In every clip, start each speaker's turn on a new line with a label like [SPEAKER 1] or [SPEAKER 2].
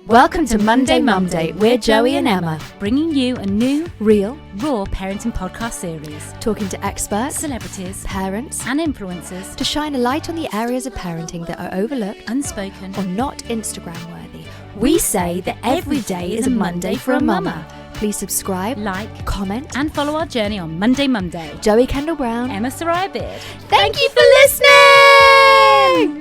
[SPEAKER 1] Welcome to Monday Mumday. We're Joey and Emma,
[SPEAKER 2] bringing you a new,
[SPEAKER 1] real,
[SPEAKER 2] raw parenting podcast series.
[SPEAKER 1] Talking to experts,
[SPEAKER 2] celebrities,
[SPEAKER 1] parents,
[SPEAKER 2] and influencers
[SPEAKER 1] to shine a light on the areas of parenting that are overlooked,
[SPEAKER 2] unspoken,
[SPEAKER 1] or not Instagram worthy. We say that every day is a Monday for a mama. Please subscribe,
[SPEAKER 2] like,
[SPEAKER 1] comment,
[SPEAKER 2] and follow our journey on Monday Mumday.
[SPEAKER 1] Joey Kendall Brown,
[SPEAKER 2] Emma Soraya Beard.
[SPEAKER 1] Thank you for listening!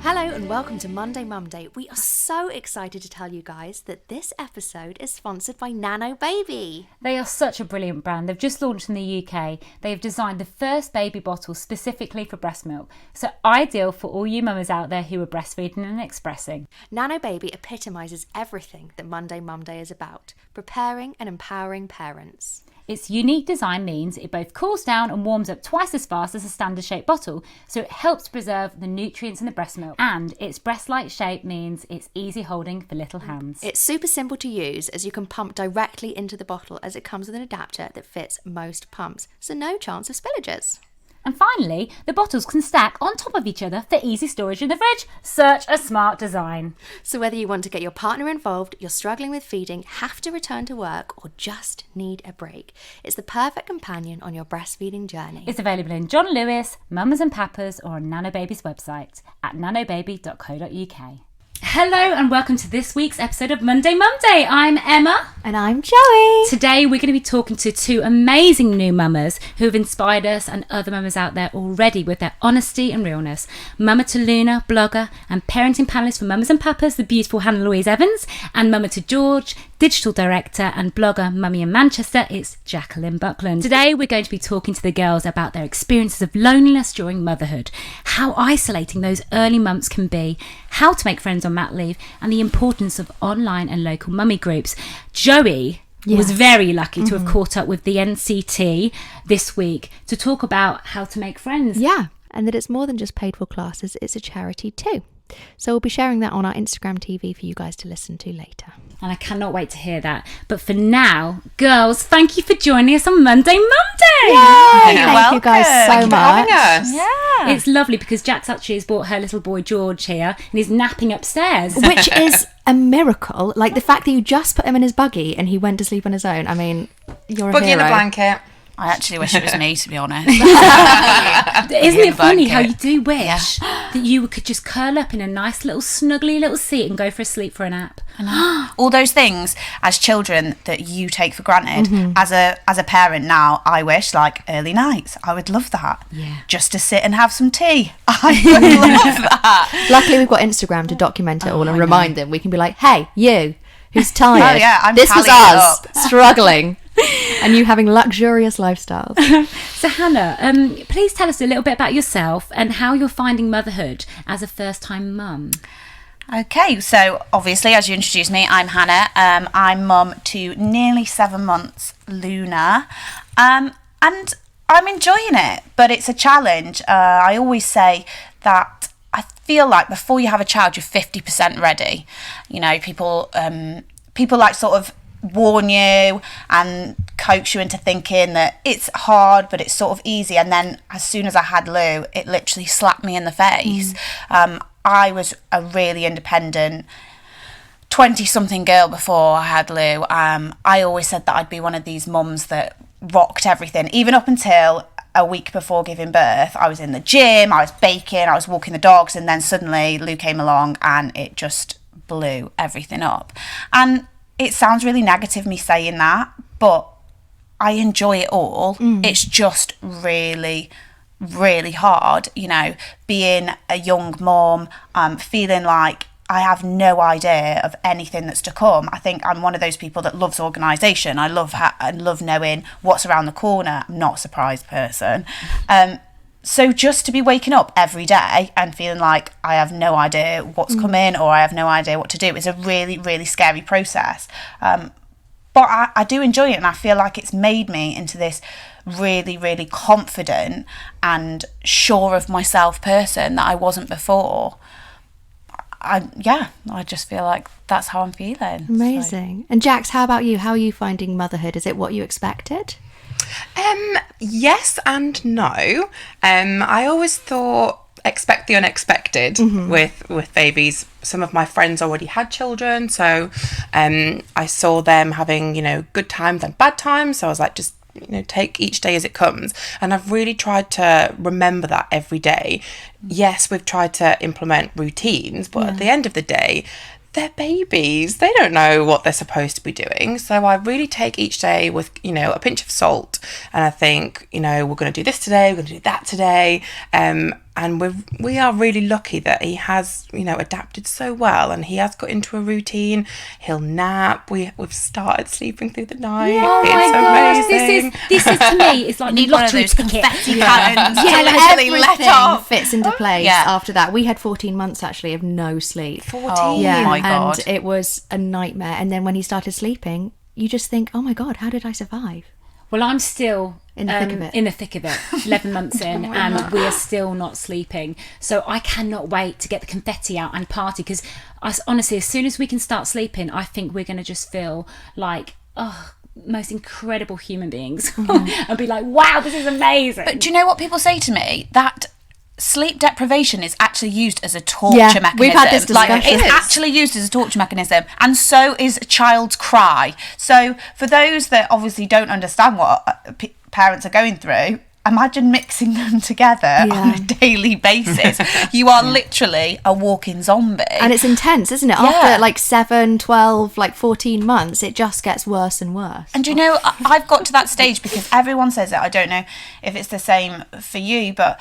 [SPEAKER 1] Hello and welcome to Monday Mumday. We are so excited to tell you guys that this episode is sponsored by Nano Baby.
[SPEAKER 2] They are such a brilliant brand. They've just launched in the UK. They have designed the first baby bottle specifically for breast milk. So ideal for all you mamas out there who are breastfeeding and expressing.
[SPEAKER 1] Nano Baby epitomises everything that Monday Mumday is about, preparing and empowering parents.
[SPEAKER 2] Its unique design means it both cools down and warms up twice as fast as a standard shaped bottle, so it helps preserve the nutrients in the breast milk. And its breast-like shape means it's easy holding for little hands.
[SPEAKER 1] It's super simple to use as you can pump directly into the bottle as it comes with an adapter that fits most pumps, so no chance of spillages.
[SPEAKER 2] And finally, the bottles can stack on top of each other for easy storage in the fridge. Such a smart design.
[SPEAKER 1] So whether you want to get your partner involved, you're struggling with feeding, have to return to work, or just need a break, it's the perfect companion on your breastfeeding journey.
[SPEAKER 2] It's available in John Lewis, Mamas and Papas, or on Nano Baby's website at nanobaby.co.uk. Hello and welcome to this week's episode of Monday Mumday. I'm Emma.
[SPEAKER 1] And I'm Joey.
[SPEAKER 2] Today we're going to be talking to two amazing new mamas who have inspired us and other mamas out there already with their honesty and realness. Mama to Luna, blogger and parenting panellist for Mamas and Papas, the beautiful Hannah Louise Evans, and Mama to George, digital director and blogger Mummy in Manchester, it's Jax Buckland. Today we're going to be talking to the girls about their experiences of loneliness during motherhood, how isolating those early months can be, how to make friends on mat leave, and the importance of online and local mummy groups. Joey was very lucky to have caught up with the NCT this week to talk about how to make friends.
[SPEAKER 1] Yeah, and that it's more than just paid for classes, it's a charity too. So we'll be sharing that on our Instagram TV for you guys to listen to later.
[SPEAKER 2] And I cannot wait to hear that. But for now, girls, thank you for joining us on Monday Mumday.
[SPEAKER 1] Yay! Thank you guys so much.
[SPEAKER 3] Having us.
[SPEAKER 2] Yeah. It's lovely because Jax actually has brought her little boy George here and he's napping upstairs.
[SPEAKER 1] Which is a miracle. Like the fact that you just put him in his buggy and he went to sleep on his own. I mean, you're a
[SPEAKER 3] buggy
[SPEAKER 1] hero.
[SPEAKER 3] in a blanket.
[SPEAKER 4] I actually wish it was me, to be honest.
[SPEAKER 2] Isn't it funny how you do wish that you could just curl up in a nice little snuggly little seat and go for a sleep for a nap?
[SPEAKER 4] All those things as children that you take for granted. As a parent now, I wish, like early nights, I would love that.
[SPEAKER 2] Yeah.
[SPEAKER 4] Just to sit and have some tea. I would love that.
[SPEAKER 1] Luckily, we've got Instagram to document it all and remind them. We can be like, hey, you, who's tired?
[SPEAKER 4] Oh, yeah, I'm
[SPEAKER 1] this was
[SPEAKER 4] tallying
[SPEAKER 1] us
[SPEAKER 4] it
[SPEAKER 1] struggling. And you having luxurious lifestyles.
[SPEAKER 2] So Hannah, please tell us a little bit about yourself and how you're finding motherhood as a first-time mum.
[SPEAKER 4] Okay, so obviously, as you introduced me, I'm Hannah. I'm mum to nearly 7 months, Luna. And I'm enjoying it, but it's a challenge. I always say that I feel like before you have a child, you're 50% ready. You know, people like sort of warn you and coax you into thinking that it's hard but it's sort of easy, and then as soon as I had Lou, it literally slapped me in the face. I was a really independent 20-something girl before I had Lou. I always said that I'd be one of these mums that rocked everything, even up until a week before giving birth. I was in the gym, I was baking, I was walking the dogs, and then suddenly Lou came along and it just blew everything up. And it sounds really negative me saying that, but I enjoy it all. It's just really, really hard, you know, being a young mom, feeling like I have no idea of anything that's to come. I think I'm one of those people that loves organisation. I love knowing what's around the corner. I'm not a surprise person. So just to be waking up every day and feeling like I have no idea what's coming or I have no idea what to do is a really, really scary process. But I do enjoy it, and I feel like it's made me into this really, really confident and sure of myself person that I wasn't before. I just feel like that's how I'm feeling.
[SPEAKER 1] Amazing. So. And Jax, how about you? How are you finding motherhood? Is it what you expected?
[SPEAKER 3] Yes and no. I always thought expect the unexpected with babies. Some of my friends already had children, so I saw them having, you know, good times and bad times. So I was like, just, you know, take each day as it comes. And I've really tried to remember that every day. Yes, we've tried to implement routines, but at the end of the day, they're babies. They don't know what they're supposed to be doing. So I really take each day with, you know, a pinch of salt. And I think, you know, we're going to do this today, we're going to do that today. And we are really lucky that he has, you know, adapted so well, and he has got into a routine. He'll nap. We've started sleeping through the night.
[SPEAKER 2] Oh
[SPEAKER 3] it's
[SPEAKER 2] my gosh,
[SPEAKER 3] amazing.
[SPEAKER 2] this is to me, it's like the
[SPEAKER 4] Need one of
[SPEAKER 2] lottery
[SPEAKER 4] those
[SPEAKER 2] ticket.
[SPEAKER 4] confetti cannons
[SPEAKER 1] Yeah,
[SPEAKER 4] to
[SPEAKER 1] like
[SPEAKER 4] literally let
[SPEAKER 1] everything
[SPEAKER 4] off.
[SPEAKER 1] fits into place
[SPEAKER 4] Yeah.
[SPEAKER 1] after that. We had 14 months actually of no sleep.
[SPEAKER 3] 14.
[SPEAKER 4] Oh
[SPEAKER 1] Yeah,
[SPEAKER 4] my God.
[SPEAKER 1] and it was a nightmare. And then when he started sleeping, you just think, oh my God, how did I survive?
[SPEAKER 2] Well, I'm still
[SPEAKER 1] In the thick of it.
[SPEAKER 2] In the thick of it, 11 months in, and we are still not sleeping. So I cannot wait to get the confetti out and party, because honestly, as soon as we can start sleeping, I think we're going to just feel like, most incredible human beings. And be like, wow, this is amazing.
[SPEAKER 4] But do you know what people say to me? That sleep deprivation is actually used as a torture mechanism.
[SPEAKER 1] we've had this
[SPEAKER 4] Like,
[SPEAKER 1] discussion.
[SPEAKER 4] it's actually used as a torture mechanism, and so is a child's cry. So for those that obviously don't understand what parents are going through, imagine mixing them together on a daily basis. You are literally a walking zombie.
[SPEAKER 1] And it's intense, isn't it?
[SPEAKER 4] Yeah.
[SPEAKER 1] After like 7, 12, like 14 months, it just gets worse and worse.
[SPEAKER 4] And you know, I've got to that stage because everyone says it. I don't know if it's the same for you, but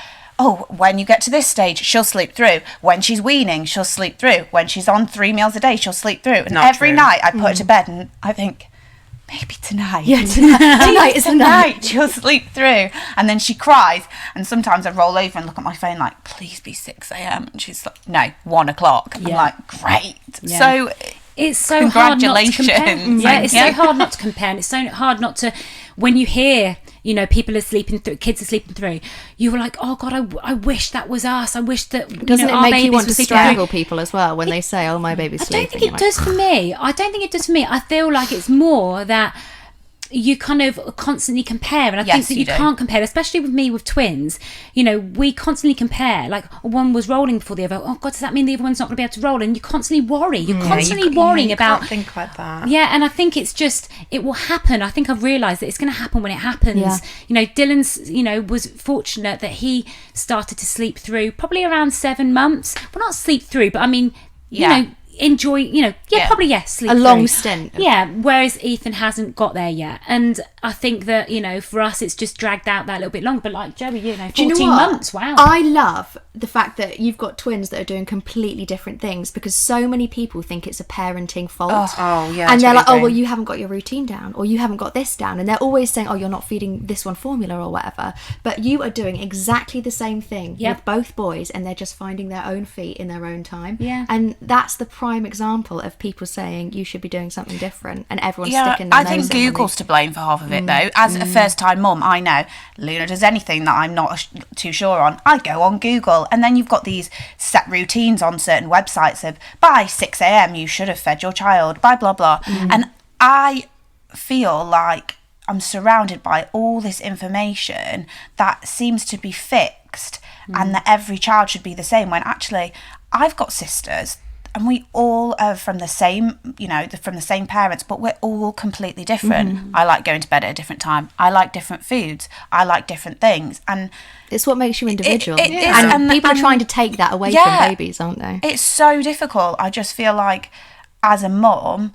[SPEAKER 4] when you get to this stage, she'll sleep through. When she's weaning, she'll sleep through. When she's on 3 meals a day, she'll sleep through. And
[SPEAKER 3] Not
[SPEAKER 4] every
[SPEAKER 3] true.
[SPEAKER 4] night I put her to bed and I think, maybe tonight.
[SPEAKER 1] Yeah, tonight is the night.
[SPEAKER 4] Tonight she'll sleep through. And then she cries. And sometimes I roll over and look at my phone like, please be 6 a.m. And she's like, no, 1 o'clock. I'm like, great.
[SPEAKER 2] Yeah.
[SPEAKER 4] So
[SPEAKER 2] it's so hard not to compare.
[SPEAKER 4] Congratulations.
[SPEAKER 2] Yeah, it's so hard not to compare. And it's so hard not to, when you hear, you know, people are sleeping through, kids are sleeping through, you were like, oh God, I wish that was us. I wish that,
[SPEAKER 1] Doesn't
[SPEAKER 2] our
[SPEAKER 1] it make you
[SPEAKER 2] babies
[SPEAKER 1] want
[SPEAKER 2] were
[SPEAKER 1] to
[SPEAKER 2] sleeping through.
[SPEAKER 1] strangle people as well when they say, oh, my baby's
[SPEAKER 2] I
[SPEAKER 1] sleeping?
[SPEAKER 2] don't think it does for me. I don't think it does for me. I feel like it's more that you kind of constantly compare, and I think that you can't compare, especially with me with twins. You know, we constantly compare. Like, one was rolling before the other. Oh God, does that mean the other one's not going to be able to roll? And you constantly worry. You're constantly worrying about.
[SPEAKER 3] Can't think like that.
[SPEAKER 2] Yeah, and I think it's just, it will happen. I think I've realised that it's going to happen when it happens.
[SPEAKER 1] Yeah.
[SPEAKER 2] You know, Dylan's, you know, was fortunate that he started to sleep through probably around 7 months. Well, not sleep through, but I mean, you know, enjoy, you know, probably sleep
[SPEAKER 1] a
[SPEAKER 2] through.
[SPEAKER 1] long stint.
[SPEAKER 2] Yeah, whereas Ethan hasn't got there yet. And I think that, you know, for us it's just dragged out that little bit longer. But like Joey, you know, 14
[SPEAKER 1] Do you know what?
[SPEAKER 2] months, wow.
[SPEAKER 1] I love the fact that you've got twins that are doing completely different things, because so many people think it's a parenting fault.
[SPEAKER 3] Oh, yeah.
[SPEAKER 1] And they're like, oh,
[SPEAKER 3] totally.
[SPEAKER 1] well, you haven't got your routine down, or you haven't got this down. And they're always saying, oh, you're not feeding this one formula or whatever. But you are doing exactly the same thing with both boys, and they're just finding their own feet in their own time.
[SPEAKER 2] Yeah.
[SPEAKER 1] And that's the prime example of people saying you should be doing something different, and everyone's sticking their
[SPEAKER 4] I think
[SPEAKER 1] nose in when
[SPEAKER 4] Google's to blame for half of it though. As a first-time mum, I know Luna does anything that I'm not too sure on, I go on Google, and then you've got these set routines on certain websites of by 6 a.m. you should have fed your child, by blah blah. And I feel like I'm surrounded by all this information that seems to be fixed, and that every child should be the same, when actually I've got sisters and we all are from the same, you know, from the same parents, but we're all completely different. I like going to bed at a different time. I like different foods. I like different things. And
[SPEAKER 1] it's what makes you individual.
[SPEAKER 4] It is,
[SPEAKER 1] and people are trying to take that away from babies, aren't they?
[SPEAKER 4] It's so difficult. I just feel like as a mum,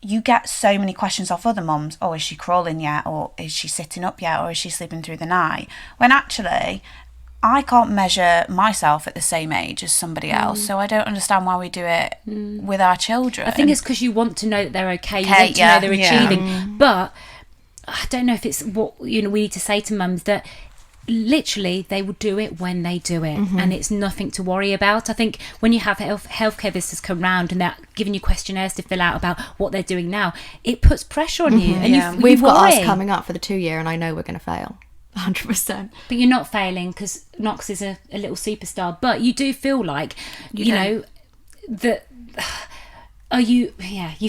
[SPEAKER 4] you get so many questions off other mums. Oh, is she crawling yet? Or is she sitting up yet? Or is she sleeping through the night? When actually, I can't measure myself at the same age as somebody else, so I don't understand why we do it with our children.
[SPEAKER 2] I think it's because you want to know that they're okay. You want to know they're achieving. But I don't know if it's what, you know, we need to say to mums, that literally they will do it when they do it, and it's nothing to worry about. I think when you have healthcare visitors come round and they're giving you questionnaires to fill out about what they're doing now, it puts pressure on you. And
[SPEAKER 1] We've got
[SPEAKER 2] worry.
[SPEAKER 1] ours coming up for the 2 year, and I know we're going to fail 100%.
[SPEAKER 2] But you're not failing, because Knox is a little superstar. But you do feel like, you know, that you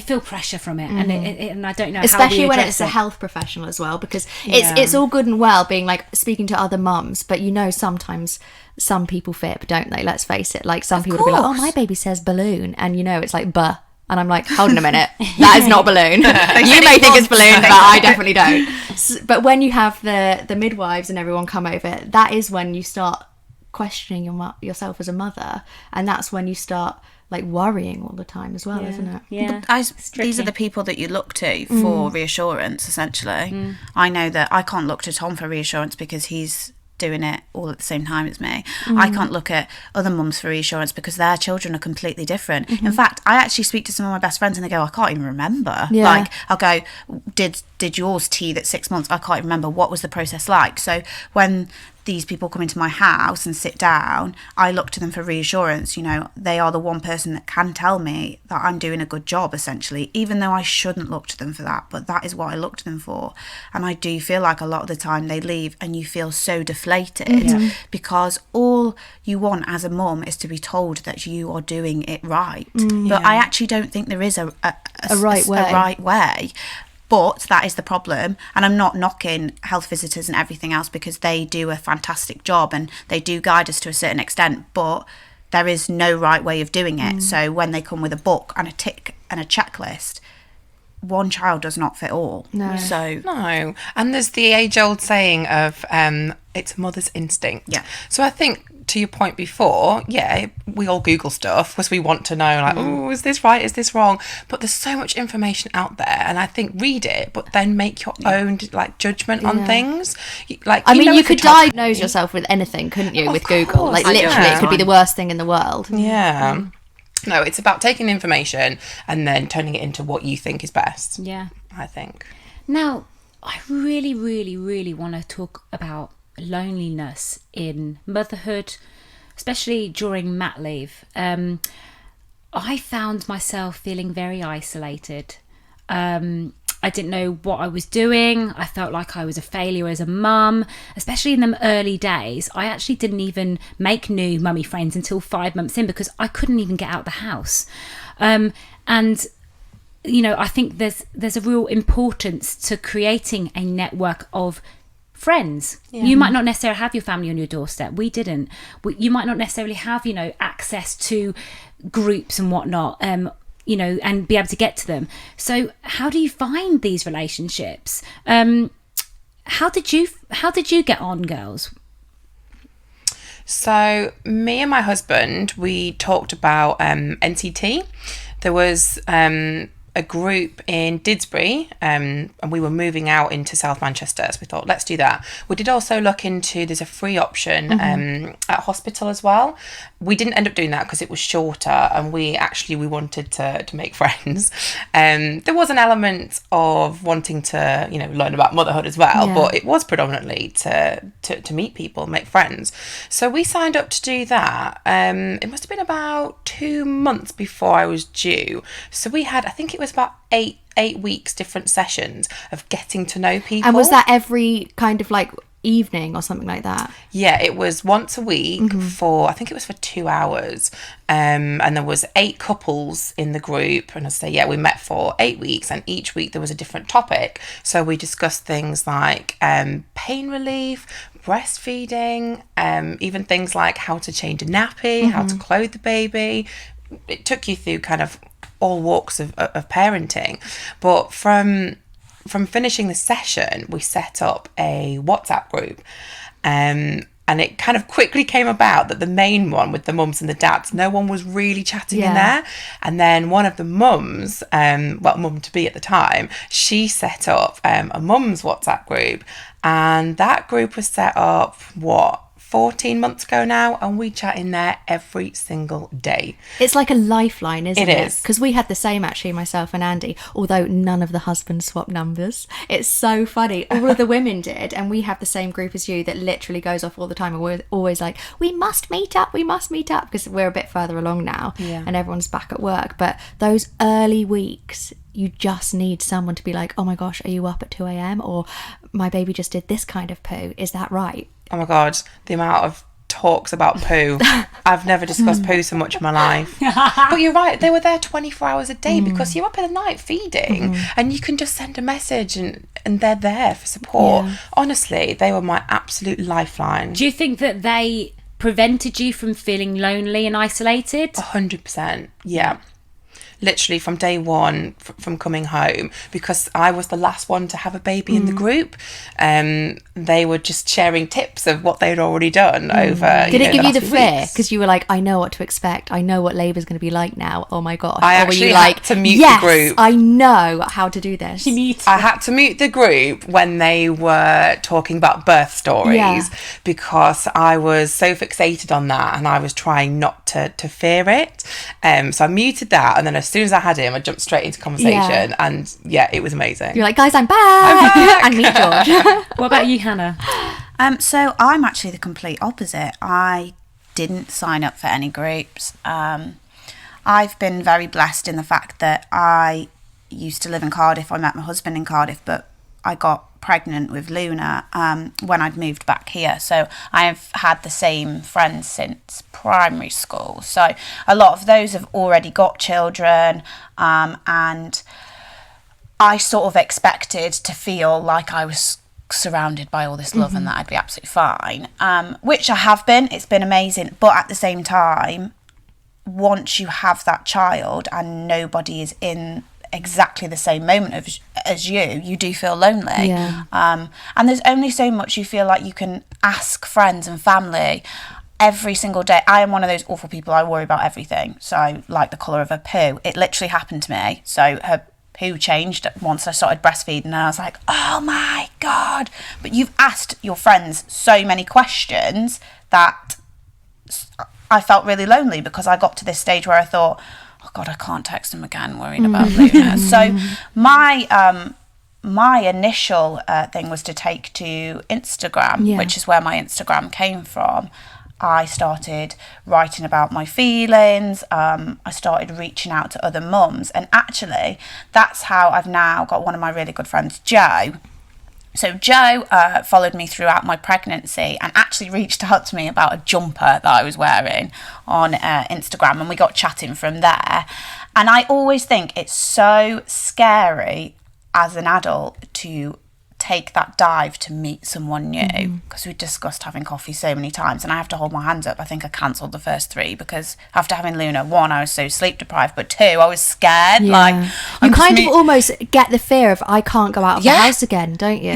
[SPEAKER 2] feel pressure from it, and I don't know,
[SPEAKER 1] especially
[SPEAKER 2] how we
[SPEAKER 1] when
[SPEAKER 2] address
[SPEAKER 1] it's
[SPEAKER 2] it.
[SPEAKER 1] a health professional as well, because it's all good and well being like speaking to other mums, but sometimes some people fib, don't they? Let's face it. Like some people will be like, oh, my baby says balloon, and it's like buh. And I'm like, hold on a minute, that is not balloon. You may think it's balloon, but I definitely don't. But when you have the midwives and everyone come over, that is when you start questioning yourself as a mother, and that's when you start like worrying all the time as well, isn't it?
[SPEAKER 2] Yeah.
[SPEAKER 4] These are the people that you look to for reassurance, essentially. I know that I can't look to Tom for reassurance because he's doing it all at the same time as me. I can't look at other mums for reassurance because their children are completely different. In fact, I actually speak to some of my best friends and they go, I can't even remember. Like, I'll go, did yours teeth at 6 months? I can't remember. What was the process like? So when these people come into my house and sit down, I look to them for reassurance. They are the one person that can tell me that I'm doing a good job, essentially, even though I shouldn't look to them for that, but that is what I look to them for. And I do feel like a lot of the time they leave and you feel so deflated because all you want as a mum is to be told that you are doing it right. But I actually don't think there is a right way. But that is the problem, and I'm not knocking health visitors and everything else because they do a fantastic job and they do guide us to a certain extent, but there is no right way of doing it. So when they come with a book and a tick and a checklist, one child does not fit all. No.
[SPEAKER 3] And there's the age-old saying of it's mother's instinct. Yeah. So I think, to your point before, we all Google stuff because we want to know, like, oh, is this right? Is this wrong? But there's so much information out there, and I think read it, but then make your own judgment on things. You could
[SPEAKER 1] diagnose yourself with anything, couldn't you? With Google, literally, it could be the worst thing in the world.
[SPEAKER 3] Yeah. No, it's about taking information and then turning it into what you think is best. Yeah, I think.
[SPEAKER 2] Now, I really, really, really want to talk about loneliness in motherhood, especially during mat leave. I found myself feeling very isolated. I didn't know what I was doing. I felt like I was a failure as a mum, especially in the early days. I actually didn't even make new mummy friends until 5 months in because I couldn't even get out the house. And I think there's a real importance to creating a network of friends. You might not necessarily have your family on your doorstep. We didn't. You might not necessarily have access to groups and whatnot, and be able to get to them. So how do you find these relationships? How did you get on, girls?
[SPEAKER 3] So me and my husband, we talked about NCT. There was a group in Didsbury, and we were moving out into South Manchester, so we thought, let's do that. We did also look into, there's a free option at hospital as well. We didn't end up doing that because it was shorter, and we wanted to make friends. There was an element of wanting to learn about motherhood as well, but it was predominantly to meet people, make friends. So we signed up to do that. It must have been about 2 months before I was due. So we had, I think it was about 8 weeks different sessions of getting to know people.
[SPEAKER 1] And was that every kind of evening or something like that?
[SPEAKER 3] Yeah, it was once a week for, I think it was for 2 hours, and there was 8 couples in the group, and we met for 8 weeks, and each week there was a different topic. So we discussed things like pain relief, breastfeeding, even things like how to change a nappy, how to clothe the baby. It took you through kind of all walks of parenting. But from finishing the session, we set up a WhatsApp group, and it kind of quickly came about that the main one with the mums and the dads, no one was really chatting in there. And then one of the mums, mum to be at the time, she set up a mums WhatsApp group, and that group was set up 14 months ago now, and we chat in there every single day.
[SPEAKER 1] It's like a lifeline, isn't it?
[SPEAKER 3] It is.
[SPEAKER 1] Because we had the same, actually, myself and Andy, although none of the husbands swapped numbers. It's so funny. All of the women did, and we have the same group as you that literally goes off all the time, and we're always like, we must meet up, because we're a bit further along now, and everyone's back at work. But those early weeks, you just need someone to be like, oh my gosh, are you up at 2 a.m? Or my baby just did this kind of poo. Is that right?
[SPEAKER 3] Oh my God, the amount of talks about poo. I've never discussed poo so much in my life. But you're right, they were there 24 hours a day because you're up in the night feeding and you can just send a message and they're there for support. Honestly, they were my absolute lifeline.
[SPEAKER 2] Do you think that they prevented you from feeling lonely and isolated?
[SPEAKER 3] 100%, yeah. Literally from day one, from coming home, because I was the last one to have a baby in the group. They were just sharing tips of what they'd already done over.
[SPEAKER 1] Did it give you the fear?
[SPEAKER 3] weeks.
[SPEAKER 1] Because you were like, I know what to expect. I know what labour's going to be like now. Oh my gosh.
[SPEAKER 3] I
[SPEAKER 1] or were
[SPEAKER 3] actually
[SPEAKER 1] you
[SPEAKER 3] had
[SPEAKER 1] like,
[SPEAKER 3] to mute
[SPEAKER 1] yes,
[SPEAKER 3] the group.
[SPEAKER 1] I know how to do this.
[SPEAKER 3] I had to mute the group when they were talking about birth stories because I was so fixated on that and I was trying not to fear it. So I muted that, and then as soon as I had him, I jumped straight into conversation, and it was amazing.
[SPEAKER 1] You're like, guys, I'm back. And meet George.
[SPEAKER 2] What about you, Hannah?
[SPEAKER 4] So I'm actually the complete opposite. I didn't sign up for any groups. I've been very blessed in the fact that I used to live in Cardiff. I met my husband in Cardiff, but I got pregnant with Luna when I'd moved back here. So I've had the same friends since primary school. So a lot of those have already got children, and I sort of expected to feel like I was surrounded by all this love and that I'd be absolutely fine, which I have been. It's been amazing, but at the same time, once you have that child and nobody is in exactly the same moment as you do feel lonely. And there's only so much you feel like you can ask friends and family every single day. I am one of those awful people. I worry about everything. So like the colour of her poo, it literally happened to me. So her poo changed once I started breastfeeding, and I was like, oh my God. But you've asked your friends so many questions that I felt really lonely, because I got to this stage where I thought, oh God, I can't text them again worrying about Luna. So my initial thing was to take to Instagram, which is where my Instagram came from. I started writing about my feelings. I started reaching out to other mums, and actually that's how I've now got one of my really good friends, Jo. So Jo followed me throughout my pregnancy and actually reached out to me about a jumper that I was wearing on Instagram, and we got chatting from there. And I always think it's so scary as an adult to take that dive to meet someone new, because we discussed having coffee so many times, and I have to hold my hands up. I think I cancelled the first 3 because after having Luna, 1, I was so sleep deprived, but 2, I was scared. Like,
[SPEAKER 1] you kind of almost get the fear of, I can't go out of the house again, don't you?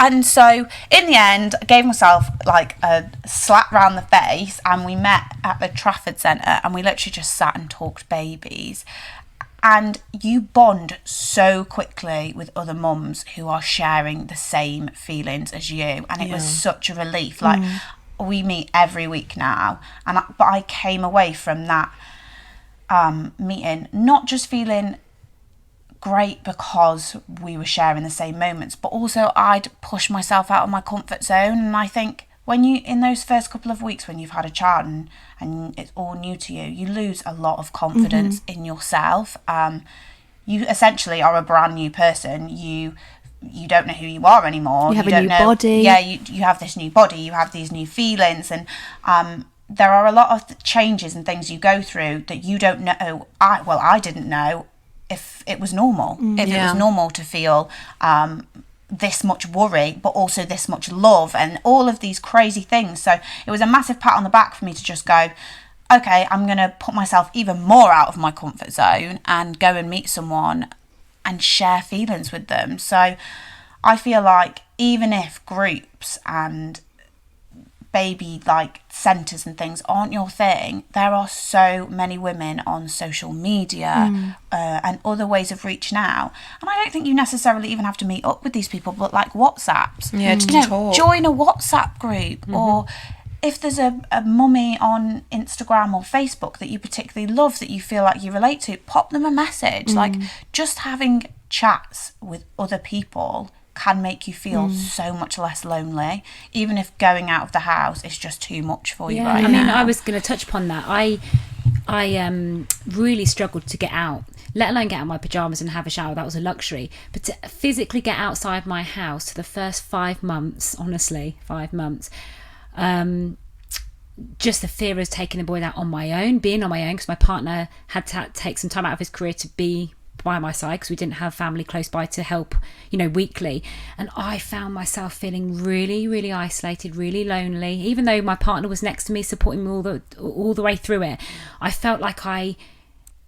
[SPEAKER 4] And so in the end, I gave myself like a slap round the face, and we met at the Trafford Centre, and we literally just sat and talked babies. And you bond so quickly with other mums who are sharing the same feelings as you, and it was such a relief. Like, we meet every week now, but I came away from that meeting not just feeling great because we were sharing the same moments, but also I'd push myself out of my comfort zone. And I think when you, in those first couple of weeks when you've had a child and it's all new to you, you lose a lot of confidence in yourself. You essentially are a brand new person. You don't know who you are anymore.
[SPEAKER 1] You have a new body.
[SPEAKER 4] Yeah, you have this new body. You have these new feelings, and there are a lot of changes and things you go through that you don't know. I didn't know if it was normal. If it was normal to feel this much worry, but also this much love, and all of these crazy things. So it was a massive pat on the back for me to just go, okay, I'm going to put myself even more out of my comfort zone and go and meet someone and share feelings with them. So I feel like even if groups and baby like centres and things aren't your thing, there are so many women on social media and other ways of reaching out. And I don't think you necessarily even have to meet up with these people, but like WhatsApps.
[SPEAKER 3] Talk.
[SPEAKER 4] Join a WhatsApp group, or if there's a mummy on Instagram or Facebook that you particularly love, that you feel like you relate to, pop them a message. Like, just having chats with other people can make you feel so much less lonely, even if going out of the house is just too much for you right now.
[SPEAKER 2] I was going to touch upon that. I really struggled to get out, let alone get out of my pyjamas and have a shower. That was a luxury. But to physically get outside my house for the first 5 months, honestly, 5 months, just the fear of taking the boy out on my own, being on my own, because my partner had to take some time out of his career to be by my side, because we didn't have family close by to help, weekly. And I found myself feeling really, really isolated, really lonely. Even though my partner was next to me, supporting me all the way through it, I felt like I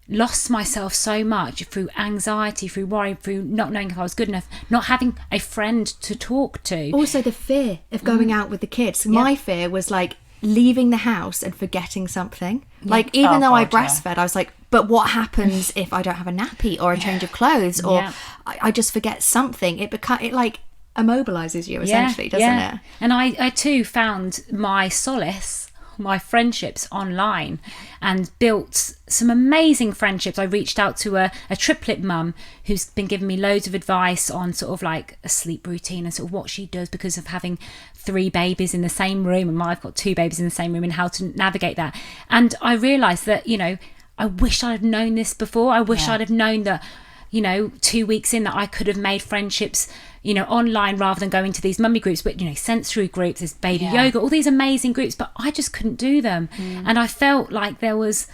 [SPEAKER 2] lost myself so much through anxiety, through worry, through not knowing if I was good enough, not having a friend to talk to.
[SPEAKER 1] Also the fear of going out with the kids. My fear was like leaving the house and forgetting something. Like, even though I breastfed, I was like, but what happens if I don't have a nappy or a change of clothes, or I just forget something? It like immobilizes you essentially, doesn't it?
[SPEAKER 2] And I too found my solace, my friendships online, and built some amazing friendships. I reached out to a triplet mum who's been giving me loads of advice on sort of like a sleep routine and sort of what she does because of having 3 babies in the same room, and I've got 2 babies in the same room, and how to navigate that. And I realised that, I wish I'd have known this before. I wish I'd have known that, 2 weeks in, that I could have made friendships, online, rather than going to these mummy groups, but, sensory groups, there's baby yoga, all these amazing groups, but I just couldn't do them. And I felt like there was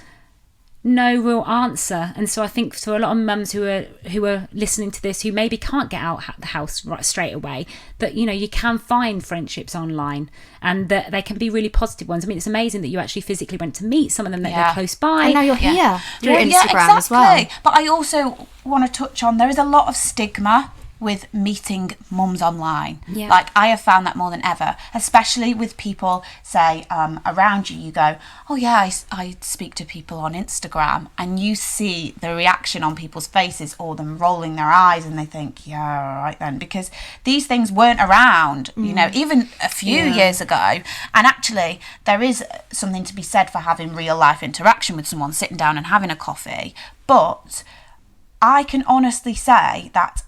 [SPEAKER 2] no real answer. And so I think for a lot of mums who are listening to this, who maybe can't get out the house right straight away, that you can find friendships online, and that they can be really positive ones. I mean, it's amazing that you actually physically went to meet some of them, that they're close by,
[SPEAKER 1] and now you're here through Instagram as well.
[SPEAKER 4] But I also want to touch on, there is a lot of stigma with meeting mums online. Like, I have found that more than ever, especially with people, say, around you. You go, oh yeah, I speak to people on Instagram, and you see the reaction on people's faces, or them rolling their eyes, and they think, yeah, all right then, because these things weren't around, even a few years ago. And actually, there is something to be said for having real life interaction with someone, sitting down and having a coffee. But I can honestly say that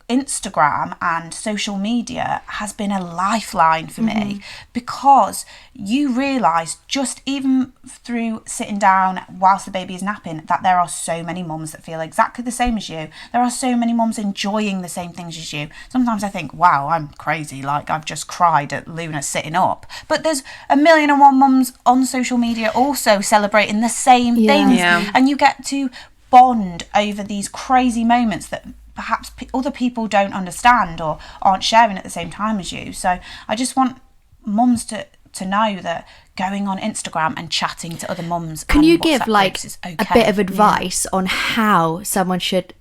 [SPEAKER 4] Instagram and social media has been a lifeline for me, because you realise, just even through sitting down whilst the baby is napping, that there are so many mums that feel exactly the same as you. There are so many mums enjoying the same things as you. Sometimes I think, wow, I'm crazy, like I've just cried at Luna sitting up. But there's 1,000,001 mums on social media also celebrating the same things, and you get to bond over these crazy moments that perhaps other people don't understand or aren't sharing at the same time as you. So I just want mums to know that going on Instagram and chatting to other mums,
[SPEAKER 1] can you give like a bit of advice on how someone should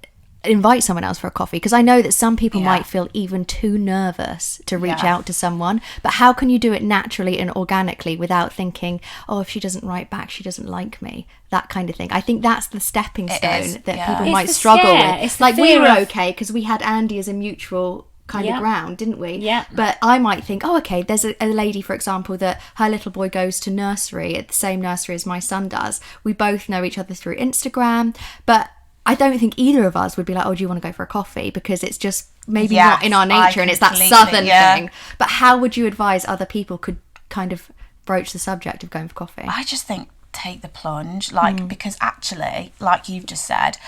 [SPEAKER 1] invite someone else for a coffee? Because I know that some people might feel even too nervous to reach out to someone, but how can you do it naturally and organically without thinking, oh, if she doesn't write back, she doesn't like me, that kind of thing? I think that's the stepping stone that people might struggle with. Like, we were okay because we had Andy as a mutual kind of ground, didn't we? But I might think, oh, okay, there's a lady, for example, that her little boy goes to nursery at the same nursery as my son does. We both know each other through Instagram, but I don't think either of us would be like, oh, do you want to go for a coffee? Because it's just maybe not in our nature, and it's that southern thing. But how would you advise other people could kind of broach the subject of going for coffee?
[SPEAKER 4] I just think take the plunge, because actually, like you've just said,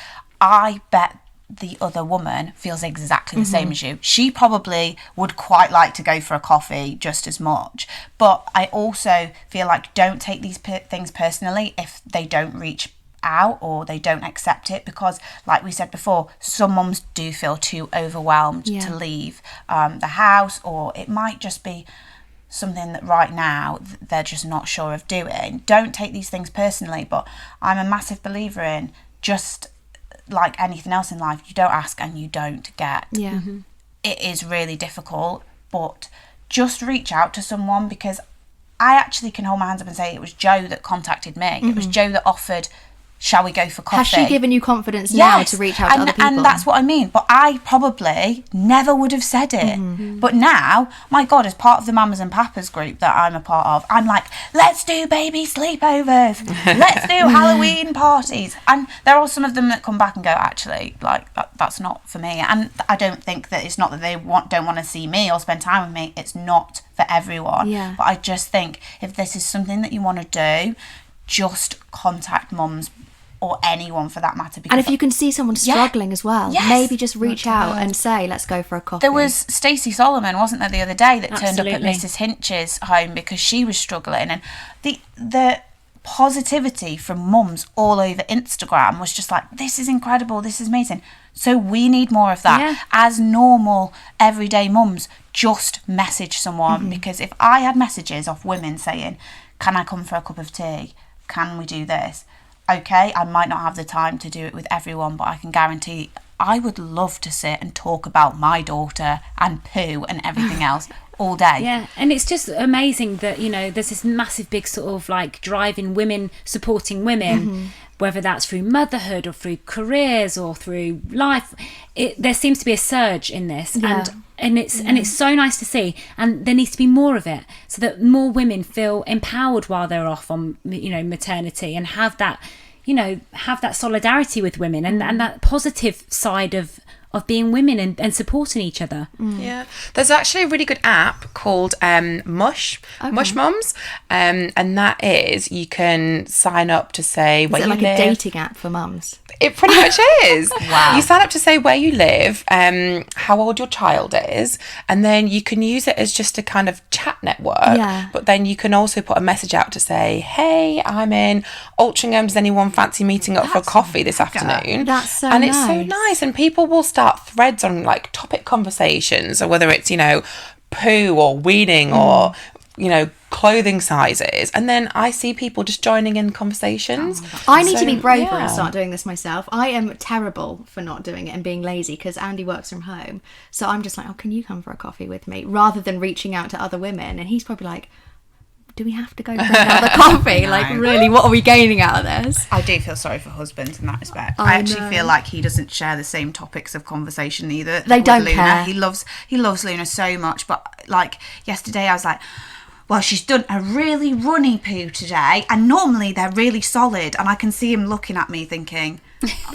[SPEAKER 4] I bet the other woman feels exactly the same as you. She probably would quite like to go for a coffee just as much. But I also feel like, don't take these things personally if they don't reach out or they don't accept it, because like we said before, some mums do feel too overwhelmed to leave the house, or it might just be something that right now they're just not sure of doing. Don't take these things personally, but I'm a massive believer in, just like anything else in life, you don't ask and you don't get. It is really difficult, but just reach out to someone, because I actually can hold my hands up and say it was Joe that contacted me. It was Joe that offered, shall we go for coffee?
[SPEAKER 1] Has she given you confidence now to reach out to other people?
[SPEAKER 4] And that's what I mean. But I probably never would have said it. But now, my God, as part of the Mamas and Papas group that I'm a part of, I'm like, let's do baby sleepovers. Let's do Halloween parties. And there are some of them that come back and go, actually, like, that's not for me. And I don't think that it's not that they don't want to see me or spend time with me. It's not for everyone. But I just think if this is something that you want to do, just contact mums or anyone for that matter.
[SPEAKER 1] And if you can see someone struggling as well, maybe just reach out and say, let's go for a coffee.
[SPEAKER 4] There was Stacey Solomon, wasn't there, the other day that turned up at
[SPEAKER 2] Absolutely.
[SPEAKER 4] Mrs. Hinch's home because she was struggling, and the positivity from mums all over Instagram was just like, this is incredible, this is amazing. So we need more of that.
[SPEAKER 2] Yeah.
[SPEAKER 4] As normal everyday mums, just message someone, because if I had messages of women saying, can I come for a cup of tea, can we do this, okay, I might not have the time to do it with everyone, but I can guarantee I would love to sit and talk about my daughter and poo and everything else all day.
[SPEAKER 2] Yeah, and it's just amazing that, you know, there's this massive big sort of like drive in women supporting women, whether that's through motherhood or through careers or through life. There seems to be a surge in this, and it's so nice to see, and there needs to be more of it so that more women feel empowered while they're off on, you know, maternity, and have that, you know, have that solidarity with women and that positive side of being women and supporting each other.
[SPEAKER 3] Yeah, there's actually a really good app called Mush Mums, and that is, you can sign up to say where you live.
[SPEAKER 1] Is it like a dating app for mums?
[SPEAKER 3] It pretty much is.
[SPEAKER 4] Wow.
[SPEAKER 3] You sign up to say where you live, how old your child is, and then you can use it as just a kind of chat network.
[SPEAKER 1] Yeah.
[SPEAKER 3] But then you can also put a message out to say, hey, I'm in Altrincham, does anyone fancy meeting up for a coffee this afternoon?
[SPEAKER 1] That's so
[SPEAKER 3] and
[SPEAKER 1] nice.
[SPEAKER 3] it's so nice, and people will start threads on like topic conversations, or whether it's, you know, poo or weaning or, you know, clothing sizes, and then I see people just joining in conversations.
[SPEAKER 1] I need to be braver and start doing this myself. I am terrible for not doing it and being lazy, because Andy works from home, so I'm just like, oh, can you come for a coffee with me, rather than reaching out to other women, and he's probably like, do we have to go for another coffee? Like, really, what are we gaining out of this?
[SPEAKER 4] I do feel sorry for husbands in that respect.
[SPEAKER 1] I
[SPEAKER 4] I actually
[SPEAKER 1] know.
[SPEAKER 4] feel like he doesn't share the same topics of conversation either.
[SPEAKER 1] They
[SPEAKER 4] with
[SPEAKER 1] don't
[SPEAKER 4] Luna.
[SPEAKER 1] care.
[SPEAKER 4] He loves Luna so much, but like yesterday I was like, well, she's done a really runny poo today, and normally they're really solid, and I can see him looking at me thinking,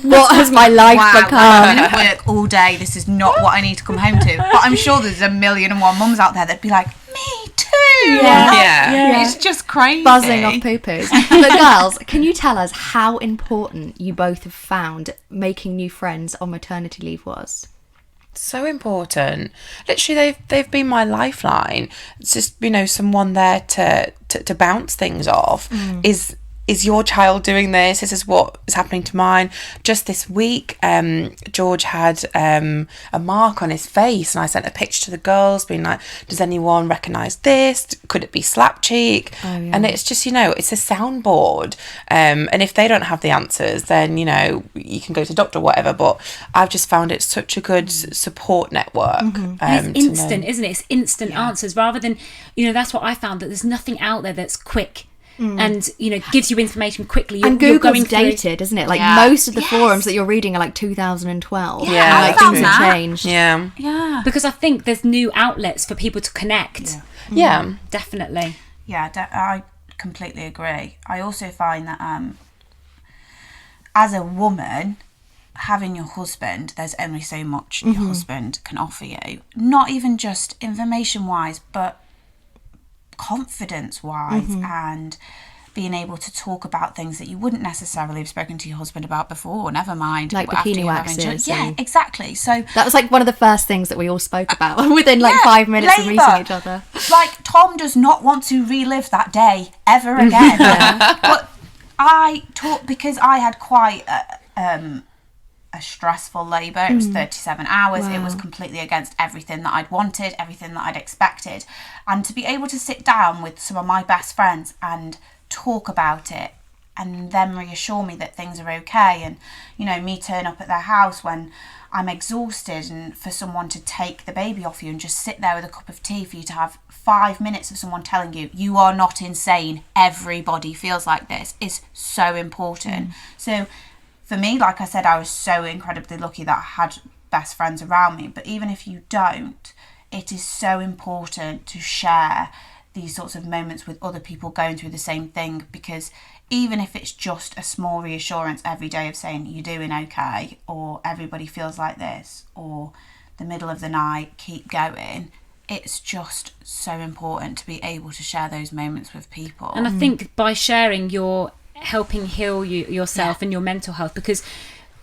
[SPEAKER 1] What has my life
[SPEAKER 4] wow,
[SPEAKER 1] become?
[SPEAKER 4] I'm at work all day, this is not what I need to come home to. But I'm sure there's 1,000,001 mums out there that'd be like, me too.
[SPEAKER 3] Yeah.
[SPEAKER 4] It's just crazy.
[SPEAKER 1] Buzzing off poo-poos. But girls, can you tell us how important you both have found making new friends on maternity leave was?
[SPEAKER 3] So important. Literally, they've been my lifeline. It's just, you know, someone there to bounce things off. Is your child doing this? This is what is happening to mine. Just this week, George had a mark on his face, and I sent a picture to the girls being like, does anyone recognise this? Could it be slap cheek? And it's just, you know, it's a soundboard. And if they don't have the answers, then, you know, you can go to doctor or whatever. But I've just found it such a good support network.
[SPEAKER 2] And it's instant, isn't it? It's instant answers, rather than, you know, that's what I found, that there's nothing out there that's quick. And, you know, gives you information quickly.
[SPEAKER 1] And
[SPEAKER 2] you're
[SPEAKER 1] Google's
[SPEAKER 2] going through,
[SPEAKER 1] dated, isn't it? Like, most of the forums that you're reading are like 2012.
[SPEAKER 3] Yeah,
[SPEAKER 1] like,
[SPEAKER 3] that's
[SPEAKER 1] things
[SPEAKER 3] true.
[SPEAKER 1] have changed.
[SPEAKER 3] Yeah.
[SPEAKER 4] Yeah.
[SPEAKER 2] because I think there's new outlets for people to connect.
[SPEAKER 3] Yeah.
[SPEAKER 2] Definitely.
[SPEAKER 4] Yeah, I completely agree. I also find that as a woman, having your husband, there's only so much your husband can offer you. Not even just information-wise, but confidence-wise, and being able to talk about things that you wouldn't necessarily have spoken to your husband about before, never mind.
[SPEAKER 1] Like
[SPEAKER 4] after
[SPEAKER 1] bikini
[SPEAKER 4] you're having
[SPEAKER 1] waxes
[SPEAKER 4] children. Yeah,
[SPEAKER 1] and-
[SPEAKER 4] exactly. So
[SPEAKER 1] That was like one of the first things that we all spoke about within like 5 minutes of
[SPEAKER 4] labour.
[SPEAKER 1] meeting each other.
[SPEAKER 4] Like, Tom does not want to relive that day ever again. But I talk because I had quite a stressful labour. It was 37 hours. It was completely against everything that I'd wanted, everything that I'd expected. And to be able to sit down with some of my best friends and talk about it, and them reassure me that things are okay, and, you know, me turn up at their house when I'm exhausted, and for someone to take the baby off you and just sit there with a cup of tea, for you to have 5 minutes of someone telling you, you are not insane, everybody feels like this, is so important. So for me, like I said, I was so incredibly lucky that I had best friends around me. But even if you don't, it is so important to share these sorts of moments with other people going through the same thing, because even if it's just a small reassurance every day of saying you're doing okay, or everybody feels like this, or the middle of the night, keep going, it's just so important to be able to share those moments with people.
[SPEAKER 2] And I think by sharing your helping heal yourself and your mental health, because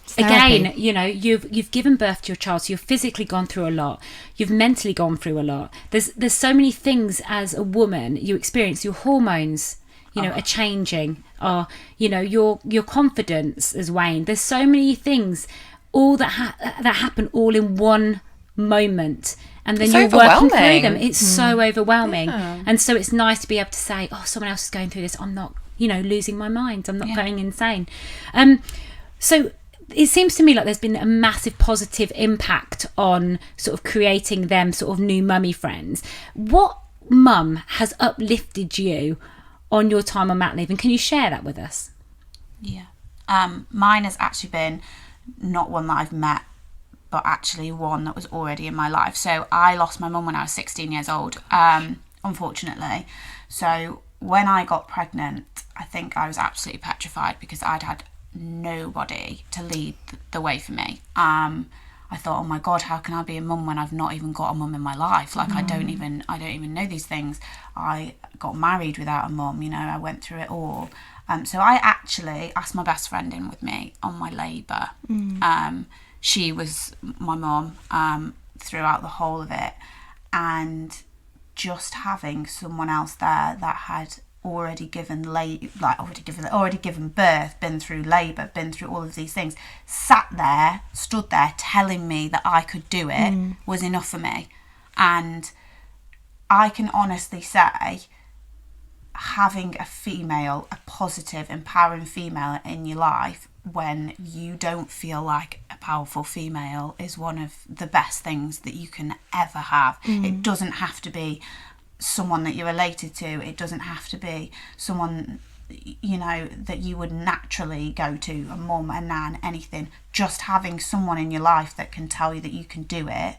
[SPEAKER 1] Therapy.
[SPEAKER 2] again, you know, you've given birth to your child, so you've physically gone through a lot, you've mentally gone through a lot. There's so many things as a woman you experience. Your hormones, you know, are changing, or you know, your confidence has waned. There's so many things all that happen all in one moment, and then you're working through them. It's so overwhelming. And so it's nice to be able to say, oh, someone else is going through this, I'm not, you know, losing my mind, I'm not going insane. So it seems to me like there's been a massive positive impact on sort of creating them sort of new mummy friends. What mum has uplifted you on your time on mat leave, and can you share that with us?
[SPEAKER 4] Mine has actually been not one that I've met, but actually one that was already in my life. So I lost my mum when I was 16 years old, unfortunately. So when I got pregnant, I think I was absolutely petrified because I'd had nobody to lead the way for me. I thought, oh my God, how can I be a mum when I've not even got a mum in my life? Like I don't even know these things. I got married without a mum, you know, I went through it all. So I actually asked my best friend in with me on my labour. She was my mum throughout the whole of it, and just having someone else there that had already given birth, been through labour, been through all of these things, stood there telling me that I could do it was enough for me. And I can honestly say, having a positive, empowering female in your life when you don't feel like a powerful female is one of the best things that you can ever have. It doesn't have to be someone that you're related to. It doesn't have to be someone, you know, that you would naturally go to, a mum, a nan, anything. Just having someone in your life that can tell you that you can do it,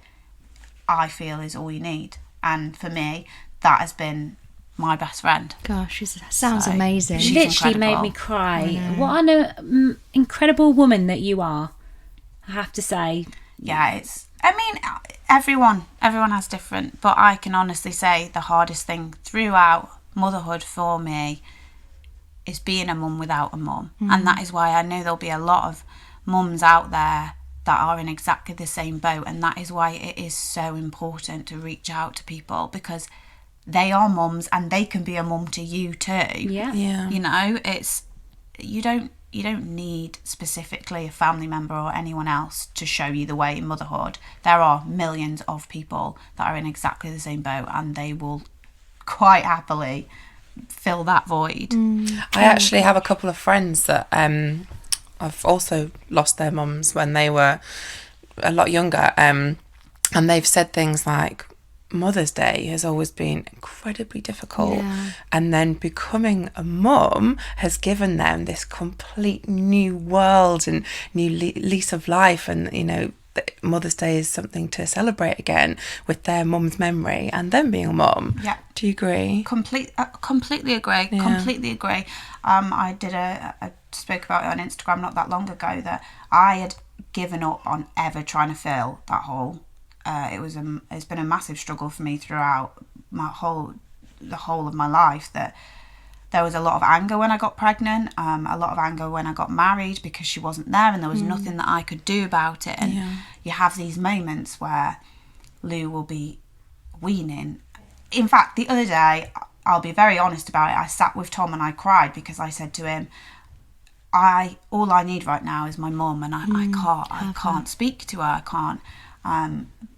[SPEAKER 4] I feel is all you need. And for me, that has been my best friend.
[SPEAKER 1] Gosh, she sounds amazing.
[SPEAKER 2] She literally made me cry. What an incredible woman that you are, I have to say.
[SPEAKER 4] Yeah, I mean, everyone has different, but I can honestly say the hardest thing throughout motherhood for me is being a mum without a mum. And that is why I know there'll be a lot of mums out there that are in exactly the same boat, and that is why it is so important to reach out to people, because they are mums and they can be a mum to you too.
[SPEAKER 2] Yeah.
[SPEAKER 4] You know, it's you don't need specifically a family member or anyone else to show you the way in motherhood. There are millions of people that are in exactly the same boat, and they will quite happily fill that void.
[SPEAKER 3] I actually have a couple of friends that I've also lost their mums when they were a lot younger, and they've said things like, Mother's Day has always been incredibly difficult, and then becoming a mum has given them this complete new world and new lease of life. And you know, Mother's Day is something to celebrate again with their mum's memory and them being a mum.
[SPEAKER 4] Yeah.
[SPEAKER 3] Do you agree?
[SPEAKER 4] Completely agree.
[SPEAKER 3] Yeah.
[SPEAKER 4] Completely agree. I spoke about it on Instagram not that long ago that I had given up on ever trying to fill that hole. It's been a massive struggle for me throughout the whole of my life, that there was a lot of anger when I got pregnant, a lot of anger when I got married because she wasn't there and there was nothing that I could do about it. And you have these moments where Lou will be weaning. In fact, the other day, I'll be very honest about it, I sat with Tom and I cried because I said to him, all I need right now is my mum, and I can't speak to her, I can't.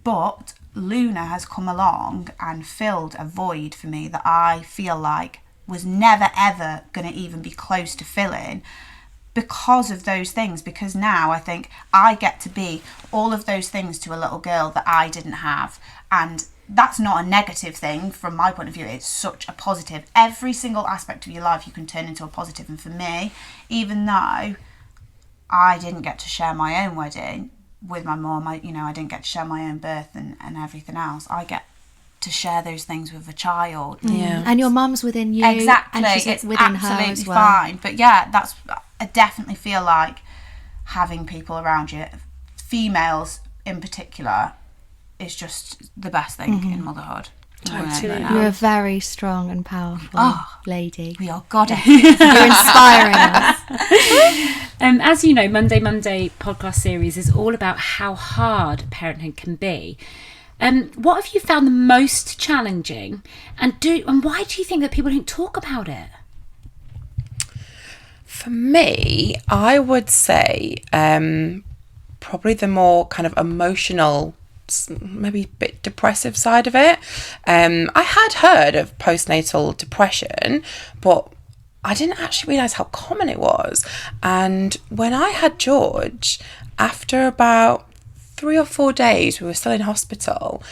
[SPEAKER 4] But Luna has come along and filled a void for me that I feel like was never ever going to even be close to filling, because of those things. Because now I think I get to be all of those things to a little girl that I didn't have, and that's not a negative thing from my point of view. It's such a positive. Every single aspect of your life you can turn into a positive. And for me, even though I didn't get to share my own wedding with my mum, I didn't get to share my own birth and everything else, I get to share those things with a child.
[SPEAKER 1] And your mum's within you.
[SPEAKER 4] Exactly.
[SPEAKER 1] And she's
[SPEAKER 4] it's
[SPEAKER 1] within
[SPEAKER 4] absolutely
[SPEAKER 1] her as well.
[SPEAKER 4] fine. But yeah, I definitely feel like having people around you, females in particular, is just the best thing in motherhood.
[SPEAKER 3] Totally.
[SPEAKER 1] You're a very strong and powerful lady.
[SPEAKER 4] We are goddess.
[SPEAKER 1] You're inspiring us.
[SPEAKER 2] As you know, Monday Mumday podcast series is all about how hard parenthood can be. What have you found the most challenging, and why do you think that people don't talk about it?
[SPEAKER 3] For me, I would say probably the more kind of emotional, maybe a bit depressive side of it. I had heard of postnatal depression, but I didn't actually realise how common it was. And when I had George, after about 3 or 4 days, we were still in hospital,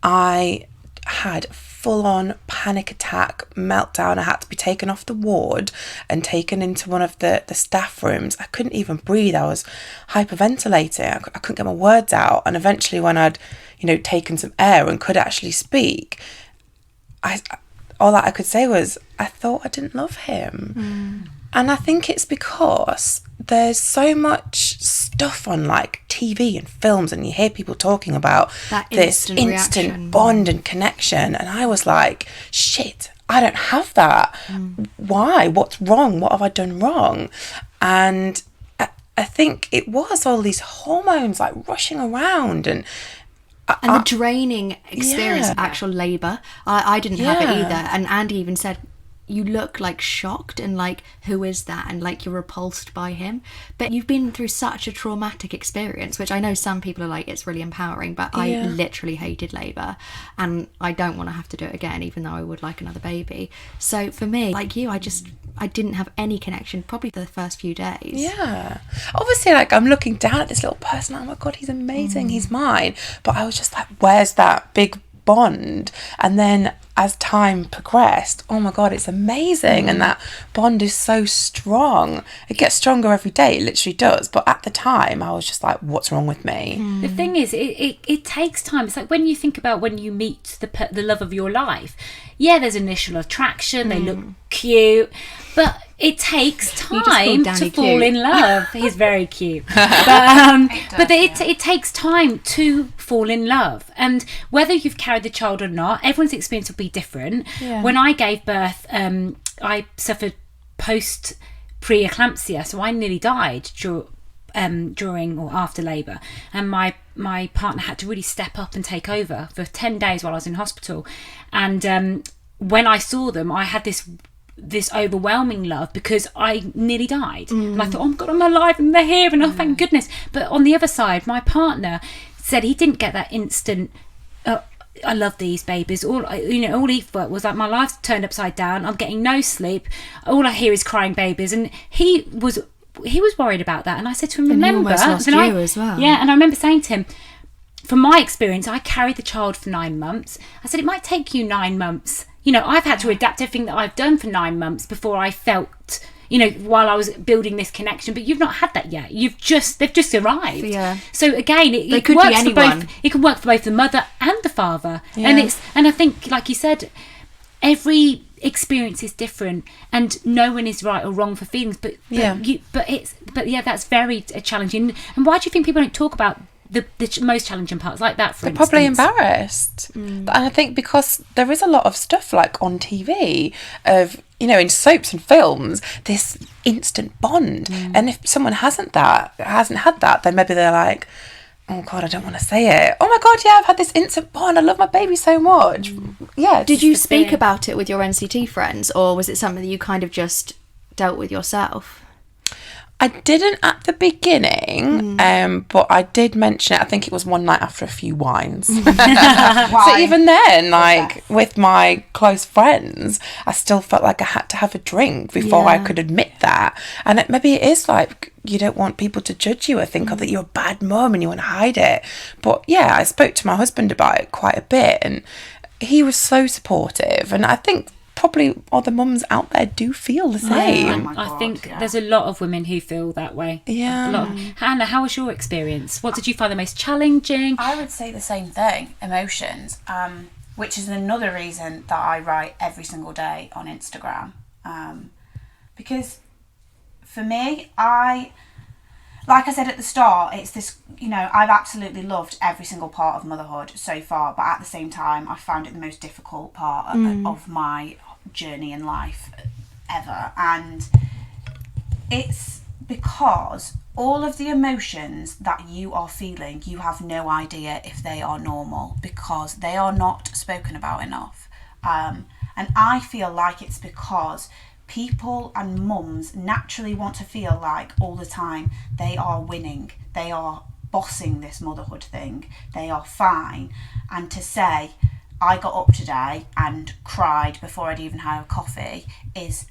[SPEAKER 3] I had full-on panic attack, meltdown. I had to be taken off the ward and taken into one of the staff rooms. I couldn't even breathe. I was hyperventilating. I couldn't get my words out. And eventually when I'd, taken some air and could actually speak, all that I could say was, I thought I didn't love him. And I think it's because there's so much stuff on like TV and films, and you hear people talking about
[SPEAKER 1] that
[SPEAKER 3] this instant bond and connection. And I was like, shit, I don't have that. Why? What's wrong? What have I done wrong? And I think it was all these hormones like rushing around and
[SPEAKER 1] the draining experience of actual labour. I didn't have it either. And Andy even said, you look like shocked and like, who is that? And like, you're repulsed by him. But you've been through such a traumatic experience, which I know some people are like, it's really empowering, but I literally hated labour and I don't want to have to do it again, even though I would like another baby. So for me, like you, I didn't have any connection probably for the first few days.
[SPEAKER 3] Yeah. Obviously, like, I'm looking down at this little person. Oh my God, he's amazing. He's mine. But I was just like, where's that big bond? And then as time progressed, oh my God, it's amazing. And that bond is so strong. It gets stronger every day. It literally does. But at the time, I was just like, what's wrong with me?
[SPEAKER 2] The thing is, it takes time. It's like when you think about when you meet the love of your life. Yeah, there's initial attraction. They look cute. But it takes time to fall in love. He's very cute. But it takes time to fall in love. And whether you've carried the child or not, everyone's experience will be different. Yeah. When I gave birth, I suffered pre-eclampsia, so I nearly died during or after labour. And my partner had to really step up and take over for 10 days while I was in hospital. And when I saw them, I had this overwhelming love because I nearly died. And I thought, oh my God, I'm alive and they're here and oh, thank goodness. But on the other side, my partner said he didn't get that instant, I love these babies. All he felt was like, my life's turned upside down. I'm getting no sleep. All I hear is crying babies. And he was worried about that. And I said to him, remember,
[SPEAKER 1] and he almost lost you as well.
[SPEAKER 2] Yeah, and I remember saying to him, from my experience, I carried the child for 9 months. I said, it might take you 9 months. I've had to adapt everything that I've done for 9 months before I felt, while I was building this connection. But you've not had that yet. They've just arrived. Yeah. So again, it could works be anyone. For both. It can work for both the mother and the father. Yeah. And I think, like you said, every experience is different, and no one is right or wrong for feelings. But that's very challenging. And why do you think people don't talk about the most challenging parts like that?
[SPEAKER 3] They're probably embarrassed. And I think because there is a lot of stuff like on TV of, in soaps and films, this instant bond. And if someone hasn't had that, then maybe they're like, oh God, I don't want to say it. Oh my God, yeah, I've had this instant bond. I love my baby so much. Yeah.
[SPEAKER 1] Did you speak about it with your NCT friends, or was it something that you kind of just dealt with yourself?
[SPEAKER 3] I didn't at the beginning, but I did mention it. I think it was one night after a few wines. So even then, with my close friends, I still felt like I had to have a drink before I could admit that. And maybe it is like, you don't want people to judge you or think that you're a bad mum and you want to hide it. But yeah, I spoke to my husband about it quite a bit, and he was so supportive. And I think probably other mums out there do feel the same.
[SPEAKER 2] I think there's a lot of women who feel that way.
[SPEAKER 3] Yeah.
[SPEAKER 2] Hannah, how was your experience? What did you find the most challenging?
[SPEAKER 4] I would say the same thing, emotions, which is another reason that I write every single day on Instagram. Because for me, like I said at the start, it's this, you know, I've absolutely loved every single part of motherhood so far, but at the same time, I found it the most difficult part of my journey in life ever. And it's because all of the emotions that you are feeling, you have no idea if they are normal, because they are not spoken about enough. And I feel like it's because people and mums naturally want to feel like all the time they are winning, they are bossing this motherhood thing, they are fine. And to say, I got up today and cried before I'd even had a coffee, is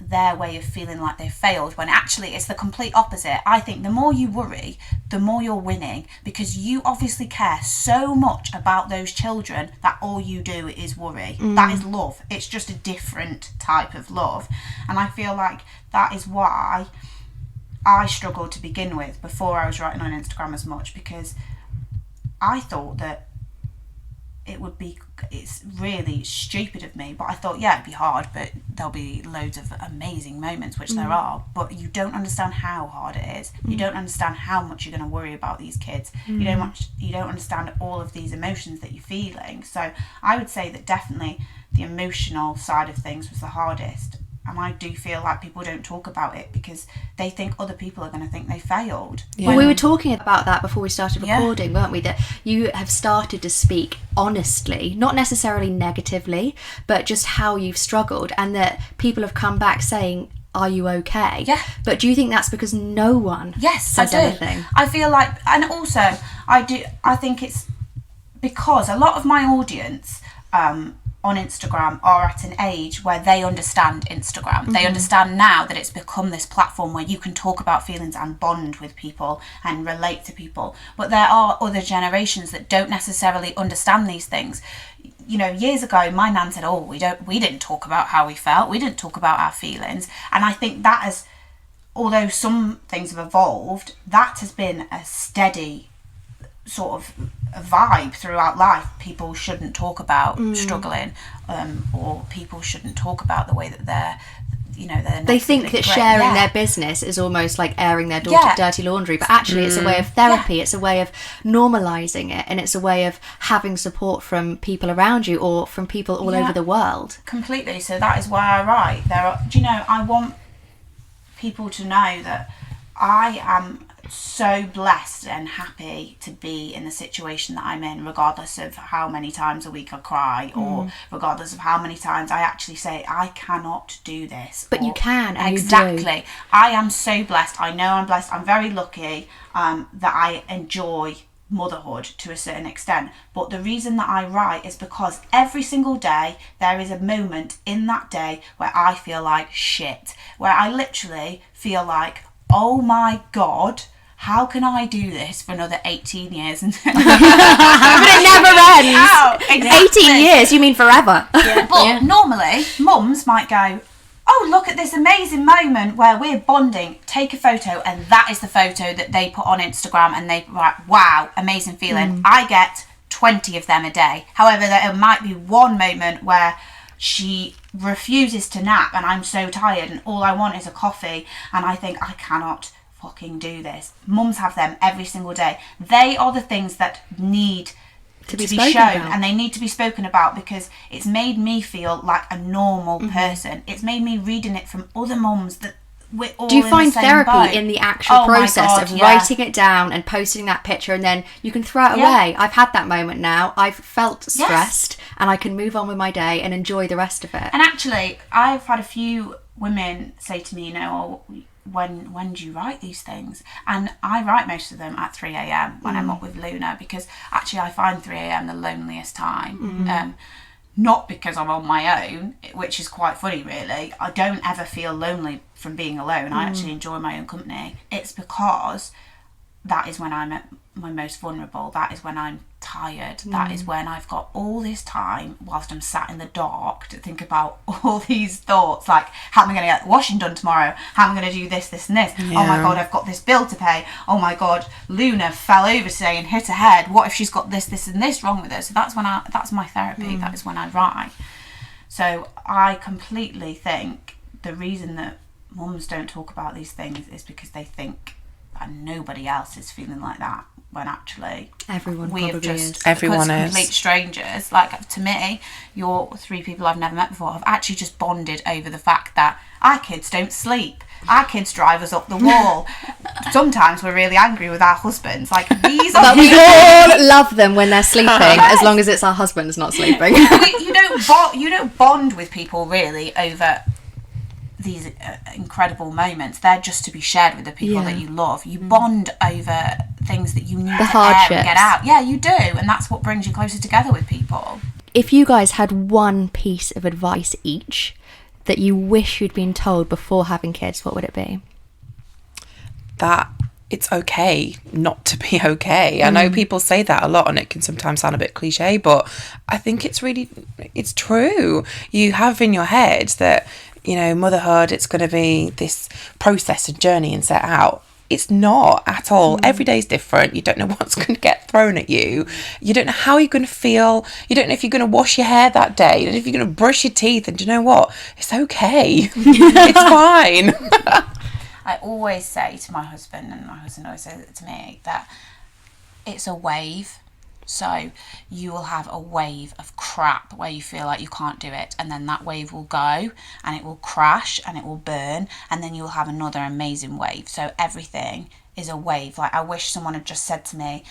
[SPEAKER 4] their way of feeling like they've failed, when actually it's the complete opposite. I think the more you worry, the more you're winning, because you obviously care so much about those children that all you do is worry. That is love. It's just a different type of love. And I feel like that is why I struggled to begin with before I was writing on Instagram as much, because I thought that it's really stupid of me, but I thought, yeah, it'd be hard, but there'll be loads of amazing moments, which there are, but you don't understand how hard it is. You don't understand how much you're going to worry about these kids. You don't understand all of these emotions that you're feeling. So I would say that definitely the emotional side of things was the hardest. And I do feel like people don't talk about it because they think other people are going to think they failed.
[SPEAKER 1] Yeah. Well, we were talking about that before we started recording, weren't we? That you have started to speak honestly, not necessarily negatively, but just how you've struggled, and that people have come back saying, are you okay?
[SPEAKER 4] Yeah.
[SPEAKER 1] But do you think that's because no one says anything?
[SPEAKER 4] I feel like, and also I think it's because a lot of my audience on Instagram are at an age where they understand Instagram. They understand now that it's become this platform where you can talk about feelings and bond with people and relate to people. But there are other generations that don't necessarily understand these things. You know, years ago, my nan said, "Oh, we didn't talk about how we felt. We didn't talk about our feelings." And I think that has, although some things have evolved, that has been a steady sort of a vibe throughout life. People shouldn't talk about struggling, or people shouldn't talk about the way that they're
[SPEAKER 1] they think that sharing their business is almost like airing their dirty laundry, but actually it's a way of therapy. It's a way of normalizing it, and it's a way of having support from people around you or from people all over the world.
[SPEAKER 4] Completely. So that is why I write. I want people to know that I am so blessed and happy to be in the situation that I'm in, regardless of how many times a week I cry, or regardless of how many times I actually say I cannot do this.
[SPEAKER 1] But you can, and
[SPEAKER 4] exactly.
[SPEAKER 1] You do.
[SPEAKER 4] I am so blessed. I know I'm blessed. I'm very lucky that I enjoy motherhood to a certain extent. But the reason that I write is because every single day there is a moment in that day where I feel like shit, where I literally feel like, oh my God, how can I do this for another 18 years? But
[SPEAKER 1] it never ends. Exactly. 18 years, you mean forever.
[SPEAKER 4] Yeah. But normally, mums might go, oh, look at this amazing moment where we're bonding, take a photo, and that is the photo that they put on Instagram, and they write, wow, amazing feeling. I get 20 of them a day. However, there might be one moment where she refuses to nap and I'm so tired and all I want is a coffee, and I think I cannot fucking do this. Mums have them every single day. They are the things that need to be shown about. And they need to be spoken about, because it's made me feel like a normal person. It's made me reading it from other mums that we're all
[SPEAKER 1] do you
[SPEAKER 4] in
[SPEAKER 1] find
[SPEAKER 4] the same
[SPEAKER 1] therapy
[SPEAKER 4] boat.
[SPEAKER 1] in the actual process of writing it down and posting that picture, and then you can throw it away? I've had that moment now. I've felt stressed and I can move on with my day and enjoy the rest of it.
[SPEAKER 4] And actually, I've had a few women say to me, when do you write these things? And I write most of them at 3 a.m. when I'm up with Luna, because actually I find 3 a.m. the loneliest time. Not because I'm on my own, which is quite funny really. I don't ever feel lonely from being alone. I actually enjoy my own company. It's because that is when I'm at my most vulnerable. That is when I'm tired. That is when I've got all this time whilst I'm sat in the dark to think about all these thoughts, like, how am I going to get the washing done tomorrow? How am I going to do this, this and this? Oh my God, I've got this bill to pay. Oh my God, Luna fell over today and hit her head. What if she's got this, this and this wrong with her? So that's my therapy. That is when I write. So I completely think the reason that mums don't talk about these things is because they think and nobody else is feeling like that, when actually
[SPEAKER 1] everyone
[SPEAKER 4] we have
[SPEAKER 1] probably
[SPEAKER 4] just
[SPEAKER 1] is.
[SPEAKER 3] Everyone is
[SPEAKER 4] complete strangers. Like, to me, you're 3 people I've never met before have actually just bonded over the fact that our kids don't sleep. Our kids drive us up the wall. Sometimes we're really angry with our husbands. Like, these are...
[SPEAKER 1] But we all love them when they're sleeping, as long as it's our husband's not sleeping.
[SPEAKER 4] You don't bond with people really over these incredible moments. They're just to be shared with the people that you love. You bond over things that you need to air and get out. Yeah, you do. And that's what brings you closer together with people.
[SPEAKER 1] If you guys had one piece of advice each that you wish you'd been told before having kids, what would it be?
[SPEAKER 3] That it's okay not to be okay. I know people say that a lot and it can sometimes sound a bit cliche, but I think it's true. You have in your head that, you know, motherhood, it's going to be this process and journey and set out. It's not at all. Every day is different. You don't know what's going to get thrown at you. You don't know how you're going to feel. You don't know if you're going to wash your hair that day. You don't know if you're going to brush your teeth. And do you know what? It's okay. It's fine.
[SPEAKER 4] I always say to my husband, and my husband always says it to me, that it's a wave. So you will have a wave of crap where you feel like you can't do it, and then that wave will go and it will crash and it will burn, and then you'll have another amazing wave. So everything is a wave. Like, I wish someone had just said to me,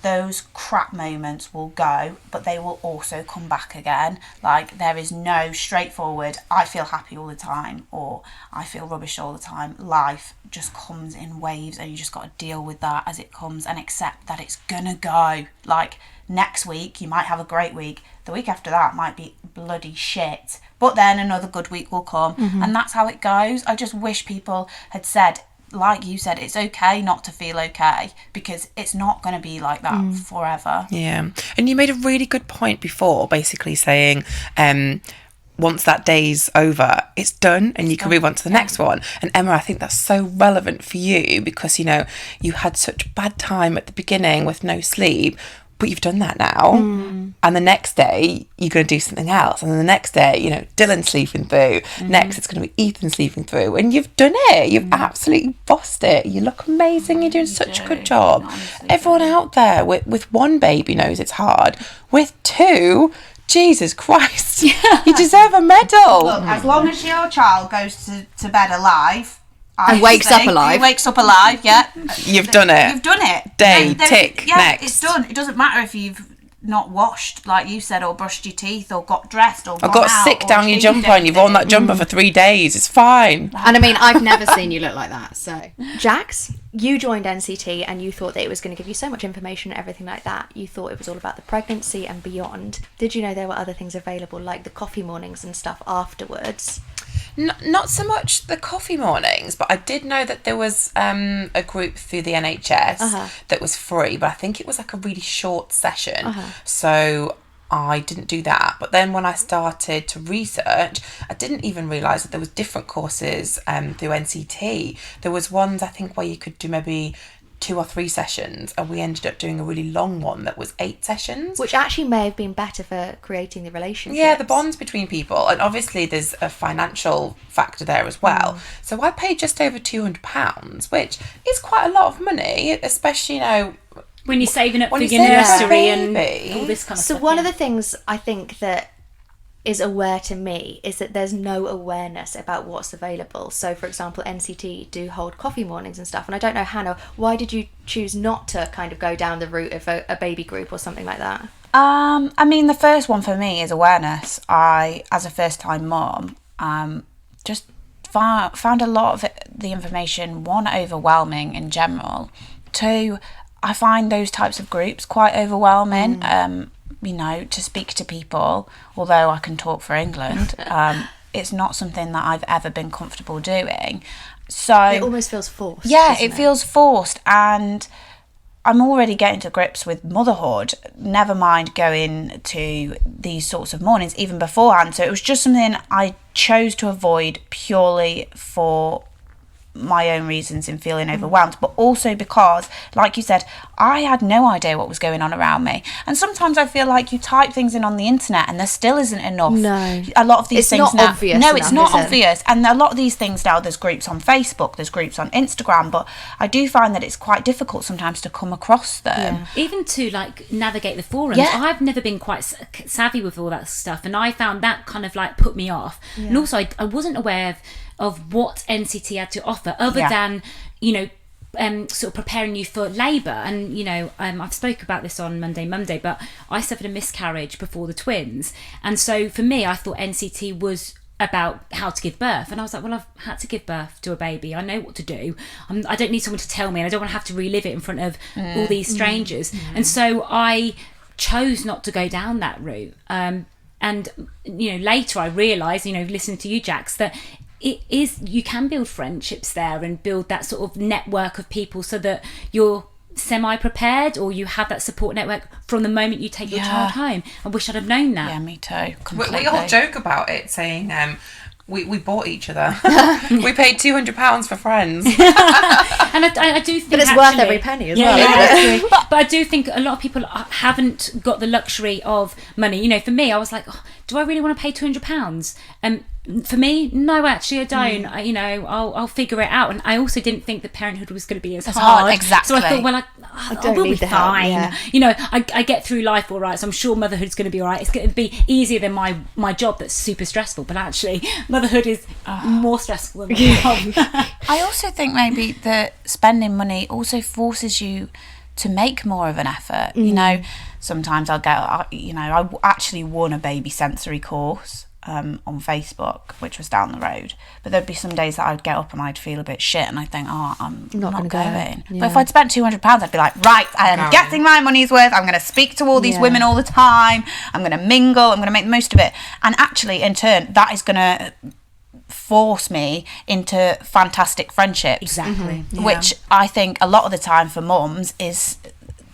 [SPEAKER 4] those crap moments will go, but they will also come back again. Like, there is no straightforward, I feel happy all the time, or I feel rubbish all the time. Life just comes in waves, and you just got to deal with that as it comes and accept that it's gonna go. Like, next week you might have a great week, the week after that might be bloody shit, but then another good week will come, and that's how it goes. I just wish people had said, like you said, it's okay not to feel okay, because it's not going to be like that forever.
[SPEAKER 3] Yeah. And you made a really good point before, basically saying once that day's over, it's done and you can move on to the next one. And Emma, I think that's so relevant for you because, you know, you had such bad time at the beginning with no sleep, but you've done that now. And the next day you're going to do something else, and then the next day, you know, Dylan's sleeping through, next it's going to be Ethan sleeping through, and you've done it. You've absolutely bossed it. You look amazing. You're doing such a good job. Everyone out there with one baby knows it's hard. With 2, Jesus Christ, you deserve a medal.
[SPEAKER 4] Look, as long as your child goes to bed alive
[SPEAKER 1] and wakes up alive.
[SPEAKER 4] He wakes up alive, yeah.
[SPEAKER 3] You've done it.
[SPEAKER 4] You've done it.
[SPEAKER 3] Day, tick,
[SPEAKER 4] yeah,
[SPEAKER 3] next.
[SPEAKER 4] It's done. It doesn't matter if you've not washed, like you said, or brushed your teeth, or got dressed, or
[SPEAKER 3] got sick down your jumper and you've worn that jumper for 3 days. It's fine.
[SPEAKER 1] And I mean, I've never seen you look like that. So, Jax, you joined NCT and you thought that it was going to give you so much information and everything like that. You thought it was all about the pregnancy and beyond. Did you know there were other things available, like the coffee mornings and stuff afterwards?
[SPEAKER 3] Not so much the coffee mornings, but I did know that there was a group through the NHS that was free, but I think it was like a really short session. So I didn't do that. But then when I started to research, I didn't even realise that there was different courses through NCT. There was ones, I think, where you could do maybe 2 or 3 sessions, and we ended up doing a really long one that was 8 sessions, which
[SPEAKER 1] actually may have been better for creating the relationship.
[SPEAKER 3] Yeah, the bonds between people, and obviously there's a financial factor there as well. So I paid just over £200, which is quite a lot of money, especially, you know,
[SPEAKER 2] when you're saving up for your nursery and all this kind of stuff.
[SPEAKER 1] So one of the things I think that is aware to me is that there's no awareness about what's available. So for example, NCT do hold coffee mornings and stuff, and I don't know, Hannah, why did you choose not to kind of go down the route of a baby group or something like that?
[SPEAKER 4] I mean, the first one for me is awareness. I, as a first time mum, just found a lot of the information, 1, overwhelming in general, 2, I find those types of groups quite overwhelming. You know, to speak to people, although I can talk for England, it's not something that I've ever been comfortable doing. So
[SPEAKER 1] it almost feels forced.
[SPEAKER 4] Yeah, it feels forced, and I'm already getting to grips with motherhood, never mind going to these sorts of mornings even beforehand. So it was just something I chose to avoid purely for my own reasons in feeling overwhelmed, but also because, like you said, I had no idea what was going on around me. And sometimes I feel like you type things in on the internet and there still isn't enough.
[SPEAKER 1] No.
[SPEAKER 4] A lot of these things
[SPEAKER 1] not
[SPEAKER 4] now,
[SPEAKER 1] obvious
[SPEAKER 4] no, it's
[SPEAKER 1] enough,
[SPEAKER 4] not
[SPEAKER 1] is it?
[SPEAKER 4] obvious. And a lot of these things now, there's groups on Facebook, there's groups on Instagram, but I do find that it's quite difficult sometimes to come across them.
[SPEAKER 2] Even to like navigate the forums.
[SPEAKER 4] Yeah.
[SPEAKER 2] I've never been quite savvy with all that stuff, and I found that kind of like put me off. And also I wasn't aware of what NCT had to offer other than, you know, sort of preparing you for labour. And, you know, I've spoke about this on Monday Mumday, but I suffered a miscarriage before the twins, and so for me I thought NCT was about how to give birth, and I was like, well, I've had to give birth to a baby, I know what to do. I don't need someone to tell me, and I don't want to have to relive it in front of all these strangers. And so I chose not to go down that route. And you know, later I realised, you know, listening to you, Jax, that it is, you can build friendships there and build that sort of network of people so that you're semi-prepared, or you have that support network from the moment you take your child home. I wish I'd have known that.
[SPEAKER 4] Yeah, me too. Completely.
[SPEAKER 3] We all joke about it, saying we bought each other. We paid £200 for friends.
[SPEAKER 2] And I do think,
[SPEAKER 1] but it's worth every penny as well.
[SPEAKER 2] Yeah. But I do think a lot of people haven't got the luxury of money. You know, for me, I was like, oh, do I really want to pay £200? For me, no, actually I don't. You know, I'll figure it out. And I also didn't think that parenthood was going to be as hard.
[SPEAKER 4] Exactly.
[SPEAKER 2] So I thought, well, I will be fine.
[SPEAKER 1] Help,
[SPEAKER 2] You know, I get through life all right, so I'm sure motherhood's going to be all right. It's going to be easier than my job that's super stressful. But actually, motherhood is more stressful than my job.
[SPEAKER 4] I also think maybe that spending money also forces you to make more of an effort. You know, sometimes I'll get, you know, I actually won a baby sensory course on Facebook, which was down the road, but there'd be some days that I'd get up and I'd feel a bit shit, and I'd think, oh, I'm not going. But if I'd spent £200, I'd be like, right, I am getting my money's worth. I'm going to speak to all these women all the time. I'm going to mingle. I'm going to make the most of it. And actually, in turn, that is going to force me into fantastic friendships.
[SPEAKER 2] Exactly.
[SPEAKER 4] Which I think a lot of the time for mums is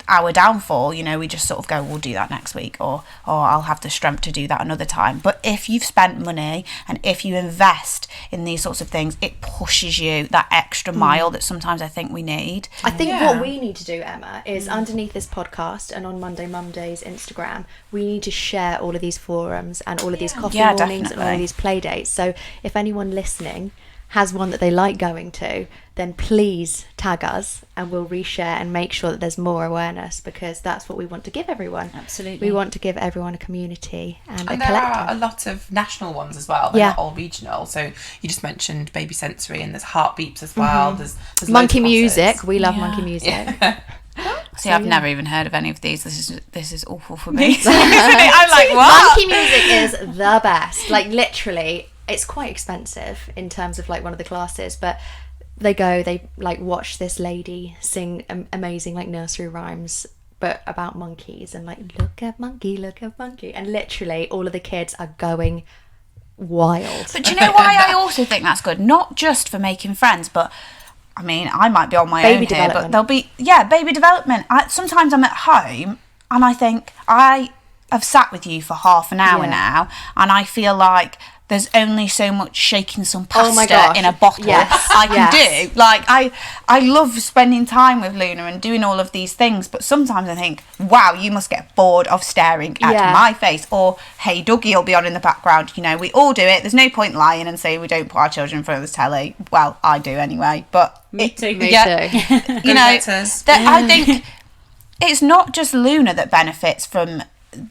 [SPEAKER 4] our downfall. You know, we just sort of go, we'll do that next week, or I'll have the strength to do that another time. But if you've spent money and if you invest in these sorts of things, it pushes you that extra mile that sometimes I think we need.
[SPEAKER 1] I think what we need to do, Emma, is underneath this podcast and on Monday Mumday's Instagram, we need to share all of these forums and all of these coffee mornings and all of these play dates. So if anyone listening has one that they like going to, then please tag us and we'll reshare and make sure that there's more awareness, because that's what we want to give everyone.
[SPEAKER 2] Absolutely.
[SPEAKER 1] We want to give everyone a community and a
[SPEAKER 3] there
[SPEAKER 1] collective.
[SPEAKER 3] are a lot of national ones as well. They're not all regional. So you just mentioned Baby Sensory, and there's Heartbeeps as well. There's
[SPEAKER 1] Monkey
[SPEAKER 3] loads of
[SPEAKER 1] Music.
[SPEAKER 3] classes.
[SPEAKER 1] We love Monkey Music.
[SPEAKER 4] See, I've never even heard of any of these. This is awful for me. I'm like, what?
[SPEAKER 1] Monkey Music is the best. Like, literally, it's quite expensive in terms of like one of the classes, but they like watch this lady sing amazing like nursery rhymes but about monkeys, and like, look at monkey, and literally all of the kids are going wild.
[SPEAKER 4] But do you know why I also think that's good? Not just for making friends, but I mean, I might be on my own here, but there'll be baby development. Sometimes I'm at home and I think I have sat with you for half an hour now, and I feel like there's only so much shaking some pasta in a bottle I can do. Like, I love spending time with Luna and doing all of these things, but sometimes I think, wow, you must get bored of staring at my face. Or, hey, Dougie will be on in the background. You know, we all do it. There's no point lying and saying we don't put our children in front of the telly. Well, I do anyway. But
[SPEAKER 2] Me too.
[SPEAKER 4] You know, I think it's not just Luna that benefits from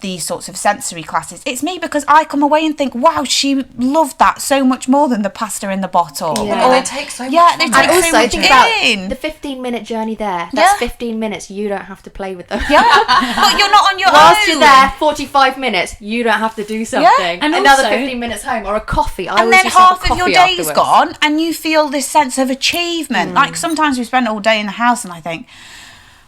[SPEAKER 4] these sorts of sensory classes. It's me, because I come away and think, wow, she loved that so much more than the pasta in the bottle.
[SPEAKER 3] Or they take so much
[SPEAKER 4] they
[SPEAKER 3] from
[SPEAKER 4] take
[SPEAKER 1] and
[SPEAKER 4] so
[SPEAKER 1] also
[SPEAKER 4] much
[SPEAKER 1] think about the 15-minute journey there. That's 15 minutes you don't have to play with them.
[SPEAKER 4] But you're not on your
[SPEAKER 1] Whilst
[SPEAKER 4] own.
[SPEAKER 1] you're there 45 minutes, you don't have to do something.
[SPEAKER 2] And
[SPEAKER 1] another
[SPEAKER 2] also,
[SPEAKER 1] 15 minutes home, or a coffee.
[SPEAKER 4] And then half of your day's gone and you feel this sense of achievement. Like, sometimes we spend all day in the house and I think,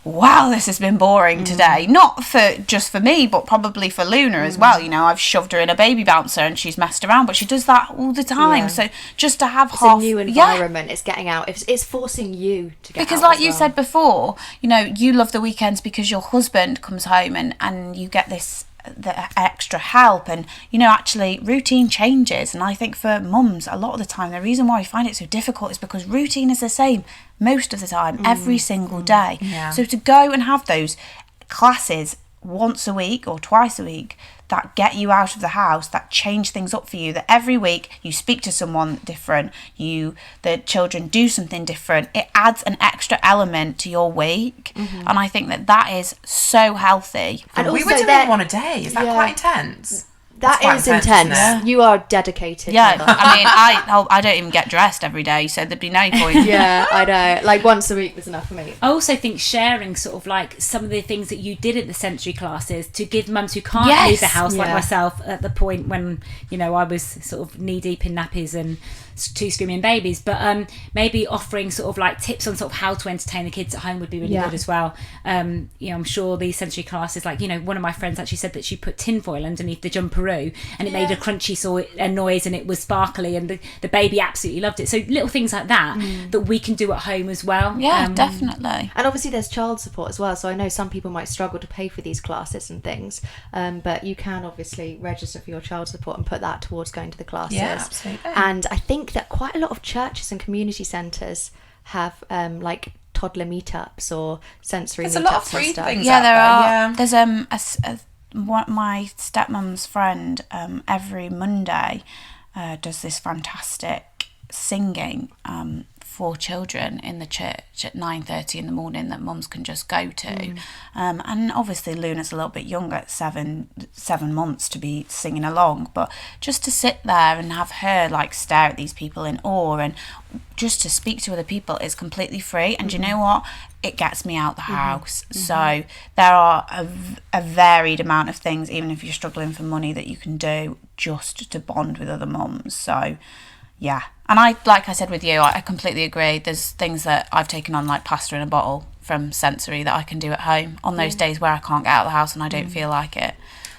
[SPEAKER 4] wow, this has been boring today. Not just for me, but probably for Luna as well. You know, I've shoved her in a baby bouncer and she's messed around, but she does that all the time. So just to have
[SPEAKER 1] a new environment, it's getting out. It's forcing you to get out.
[SPEAKER 4] Because like you said before, you know, you love the weekends because your husband comes home and you get this the extra help. And, you know, actually routine changes. And I think for mums, a lot of the time, the reason why we find it so difficult is because routine is the same most of the time, every single day.
[SPEAKER 3] Yeah.
[SPEAKER 4] So to go and have those classes once a week or twice a week that get you out of the house, that change things up for you, that every week you speak to someone different, the children do something different, it adds an extra element to your week. And I think that is so healthy.
[SPEAKER 3] And we were doing one a day. Is that quite intense?
[SPEAKER 1] That is intense.
[SPEAKER 3] Yeah.
[SPEAKER 1] You are dedicated.
[SPEAKER 4] Yeah,
[SPEAKER 1] Mother.
[SPEAKER 4] I mean, I don't even get dressed every day, so there'd be no point.
[SPEAKER 1] Yeah, I know. Like once a week was enough for me.
[SPEAKER 2] I also think sharing sort of like some of the things that you did at the sensory classes to give mums who can't leave the house, like myself, at the point when, you know, I was sort of knee deep in nappies and 2 screaming babies, but maybe offering sort of like tips on sort of how to entertain the kids at home would be really good as well. You know, I'm sure these sensory classes, like, you know, one of my friends actually said that she put tinfoil underneath the jumperoo and it made a crunchy noise and it was sparkly, and the baby absolutely loved it. So little things like that that we can do at home as well.
[SPEAKER 4] Yeah, definitely.
[SPEAKER 1] And obviously there's child support as well, so I know some people might struggle to pay for these classes and things, but you can obviously register for your child support and put that towards going to the classes.
[SPEAKER 3] Yeah, absolutely.
[SPEAKER 1] And I think that quite a lot of churches and community centres have like toddler meetups or sensory meetups.
[SPEAKER 3] There's a lot of free things.
[SPEAKER 4] Yeah, there are.
[SPEAKER 3] Yeah.
[SPEAKER 4] There's my stepmom's friend every Monday does this fantastic singing for children in the church at 9:30 in the morning that mums can just go to. And obviously Luna's a little bit younger at 7 months to be singing along, but just to sit there and have her like stare at these people in awe and just to speak to other people is completely free. And you know what? It gets me out the house. So there are a varied amount of things, even if you're struggling for money, that you can do just to bond with other mums. So yeah. And like I said with you, I completely agree. There's things that I've taken on, like pasta in a bottle from sensory, that I can do at home on those days where I can't get out of the house and I don't feel like it.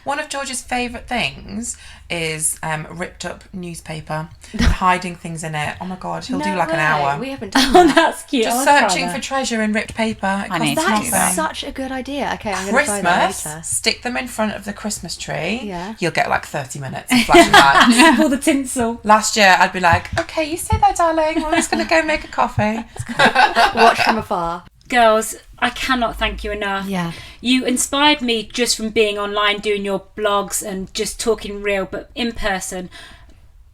[SPEAKER 3] One of George's favourite things is ripped up newspaper and hiding things in it. Oh my God, he'll do like an hour.
[SPEAKER 1] We haven't done that.
[SPEAKER 2] That's cute.
[SPEAKER 3] Just searching for treasure in ripped paper.
[SPEAKER 1] That's such a good idea. Okay, I'm going to try that later.
[SPEAKER 3] Christmas, stick them in front of the Christmas tree.
[SPEAKER 1] Yeah.
[SPEAKER 3] You'll get like 30 minutes of flashing lights.
[SPEAKER 2] All the tinsel.
[SPEAKER 3] Last year, I'd be like, okay, you stay there, darling. I'm just going to go make a coffee.
[SPEAKER 1] Watch from afar.
[SPEAKER 2] Girls, I cannot thank you enough.
[SPEAKER 1] Yeah.
[SPEAKER 2] You inspired me just from being online, doing your blogs and just talking real, but in person.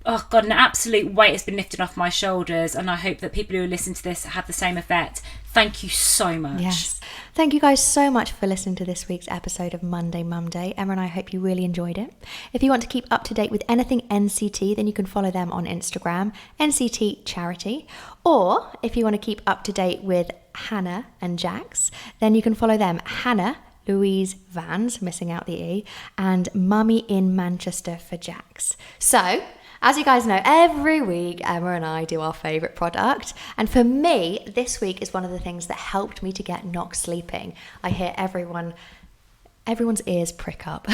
[SPEAKER 2] Oh God, an absolute weight has been lifted off my shoulders, and I hope that people who listen to this have the same effect. Thank you so much.
[SPEAKER 1] Yes. Thank you guys so much for listening to this week's episode of Monday Mumday. Emma and I hope you really enjoyed it. If you want to keep up to date with anything NCT, then you can follow them on Instagram, NCT Charity. Or if you want to keep up to date with Hannah and Jax, then you can follow them, Hannah Louise Vans, missing out the E, and Mummy in Manchester for Jax. So, as you guys know, every week Emma and I do our favourite product, and for me, this week is one of the things that helped me to get knocked sleeping. I hear everyone's ears prick up.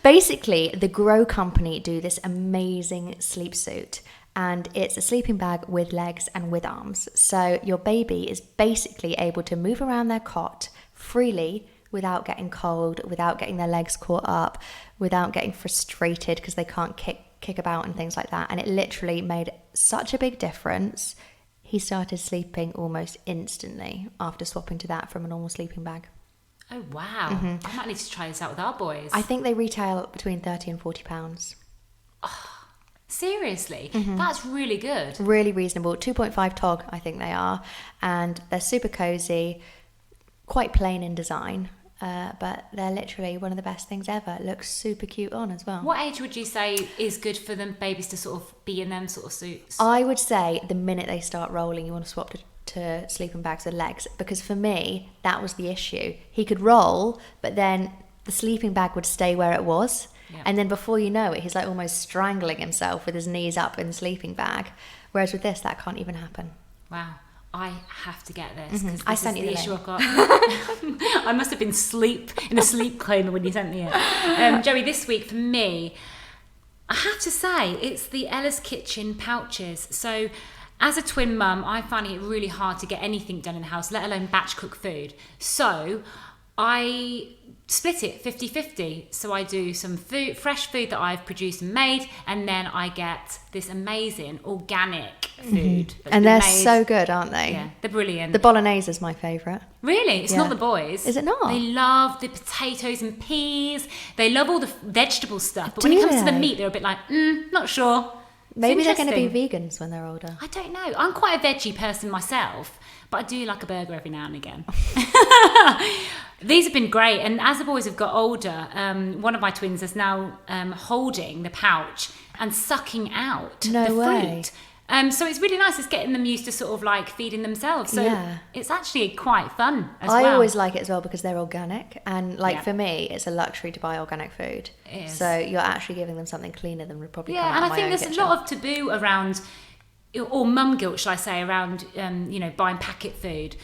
[SPEAKER 1] Basically, the Grow Company do this amazing sleep suit, and it's a sleeping bag with legs and with arms. So your baby is basically able to move around their cot freely without getting cold, without getting their legs caught up, without getting frustrated because they can't kick about and things like that. And it literally made such a big difference. He started sleeping almost instantly after swapping to that from a normal sleeping bag.
[SPEAKER 2] Oh, wow. I might need to try this out with our boys.
[SPEAKER 1] I think they retail between £30 and £40.
[SPEAKER 2] Seriously? That's really good.
[SPEAKER 1] Really reasonable. 2.5 TOG, I think they are. And they're super cozy, quite plain in design. But they're literally one of the best things ever. It looks super cute on as well.
[SPEAKER 2] What age would you say is good for them babies to sort of be in them sort of suits?
[SPEAKER 1] I would say the minute they start rolling, you want to swap to sleeping bags with legs. Because for me, that was the issue. He could roll, but then the sleeping bag would stay where it was. Yeah. And then before you know it, he's like almost strangling himself with his knees up in the sleeping bag. Whereas with this, that can't even happen.
[SPEAKER 2] Wow. I have to get this because
[SPEAKER 1] I sent you the
[SPEAKER 2] issue I've got. I must have been in a sleep coma when you sent me it. Joey, this week for me, I have to say it's the Ella's Kitchen pouches. So as a twin mum, I'm finding it really hard to get anything done in the house, let alone batch cook food. So I split it 50-50. So I do some food, fresh food that I've produced and made, and then I get this amazing organic food.
[SPEAKER 1] And they're so good, aren't they?
[SPEAKER 2] Yeah, they're brilliant.
[SPEAKER 1] The bolognese is my favourite.
[SPEAKER 2] Really? It's not the boys.
[SPEAKER 1] Is it not?
[SPEAKER 2] They love the potatoes and peas. They love all the vegetable stuff. But when it comes to the meat, they're a bit like, not sure.
[SPEAKER 1] Maybe they're going to be vegans when they're older.
[SPEAKER 2] I don't know. I'm quite a veggie person myself, but I do like a burger every now and again. These have been great. And as the boys have got older, one of my twins is now holding the pouch and sucking out the fruit. So it's really nice. It's getting them used to sort of like feeding themselves. So it's actually quite fun as well.
[SPEAKER 1] I always like it as well because they're organic. And for me, it's a luxury to buy organic food.
[SPEAKER 2] It is.
[SPEAKER 1] So you're actually giving them something cleaner than would probably come out
[SPEAKER 2] and
[SPEAKER 1] of
[SPEAKER 2] I
[SPEAKER 1] my
[SPEAKER 2] think
[SPEAKER 1] own
[SPEAKER 2] there's
[SPEAKER 1] kitchen.
[SPEAKER 2] a lot of taboo around, or mum guilt, shall I say, around, buying packet food.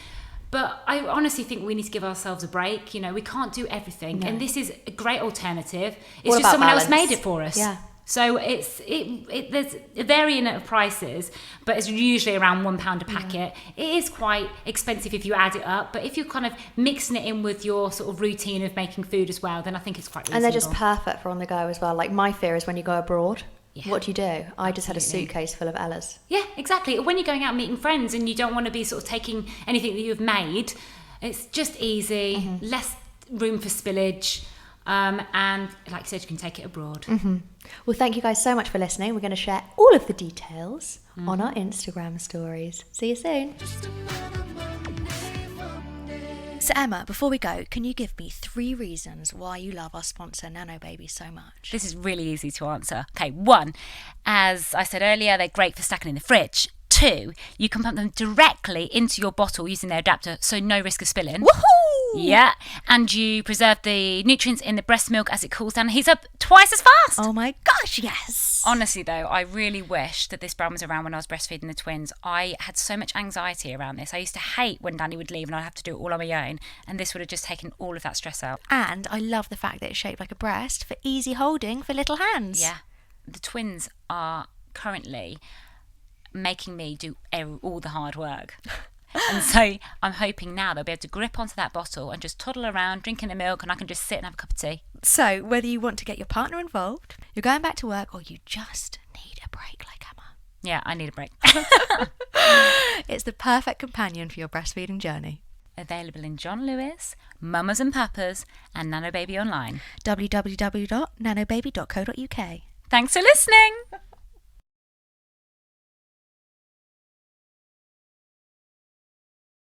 [SPEAKER 2] But I honestly think we need to give ourselves a break. We can't do everything. No. And this is a great alternative. It's just someone else made it for us.
[SPEAKER 1] Yeah.
[SPEAKER 2] So there's a varying of prices, but it's usually around £1 a packet. It is quite expensive if you add it up, but if you're kind of mixing it in with your sort of routine of making food as well, then I think it's quite reasonable.
[SPEAKER 1] And they're just perfect for on the go as well. Like my fear is when you go abroad, what do you do? I just had a suitcase full of Ellas.
[SPEAKER 2] Yeah, exactly. When you're going out meeting friends and you don't want to be sort of taking anything that you've made, it's just easy, less room for spillage. And like you said, you can take it abroad.
[SPEAKER 1] Well, thank you guys so much for listening. We're going to share all of the details on our Instagram stories. See you soon. So Emma, before we go, can you give me 3 reasons why you love our sponsor Nano Baby so much?
[SPEAKER 2] This is really easy to answer. Okay, 1, as I said earlier, they're great for stacking in the fridge. 2, you can pump them directly into your bottle using their adapter, so no risk of spilling.
[SPEAKER 1] Woohoo!
[SPEAKER 2] Yeah, and you preserve the nutrients in the breast milk as it cools down and heats up twice as fast.
[SPEAKER 1] Oh my gosh, yes.
[SPEAKER 2] Honestly though, I really wish that this brand was around when I was breastfeeding the twins. I had so much anxiety around this. I used to hate when Danny would leave and I'd have to do it all on my own, and this would have just taken all of that stress out.
[SPEAKER 1] And I love the fact that it's shaped like a breast for easy holding for little hands.
[SPEAKER 2] Yeah, the twins are currently making me do all the hard work. And so I'm hoping now they'll be able to grip onto that bottle and just toddle around drinking the milk, and I can just sit and have a cup of tea.
[SPEAKER 1] So whether you want to get your partner involved, you're going back to work, or you just need a break like Emma.
[SPEAKER 2] Yeah, I need a break.
[SPEAKER 1] It's the perfect companion for your breastfeeding journey.
[SPEAKER 2] Available in John Lewis, Mamas and Papas, and Nano Baby online.
[SPEAKER 1] www.nanobaby.co.uk.
[SPEAKER 2] Thanks for listening.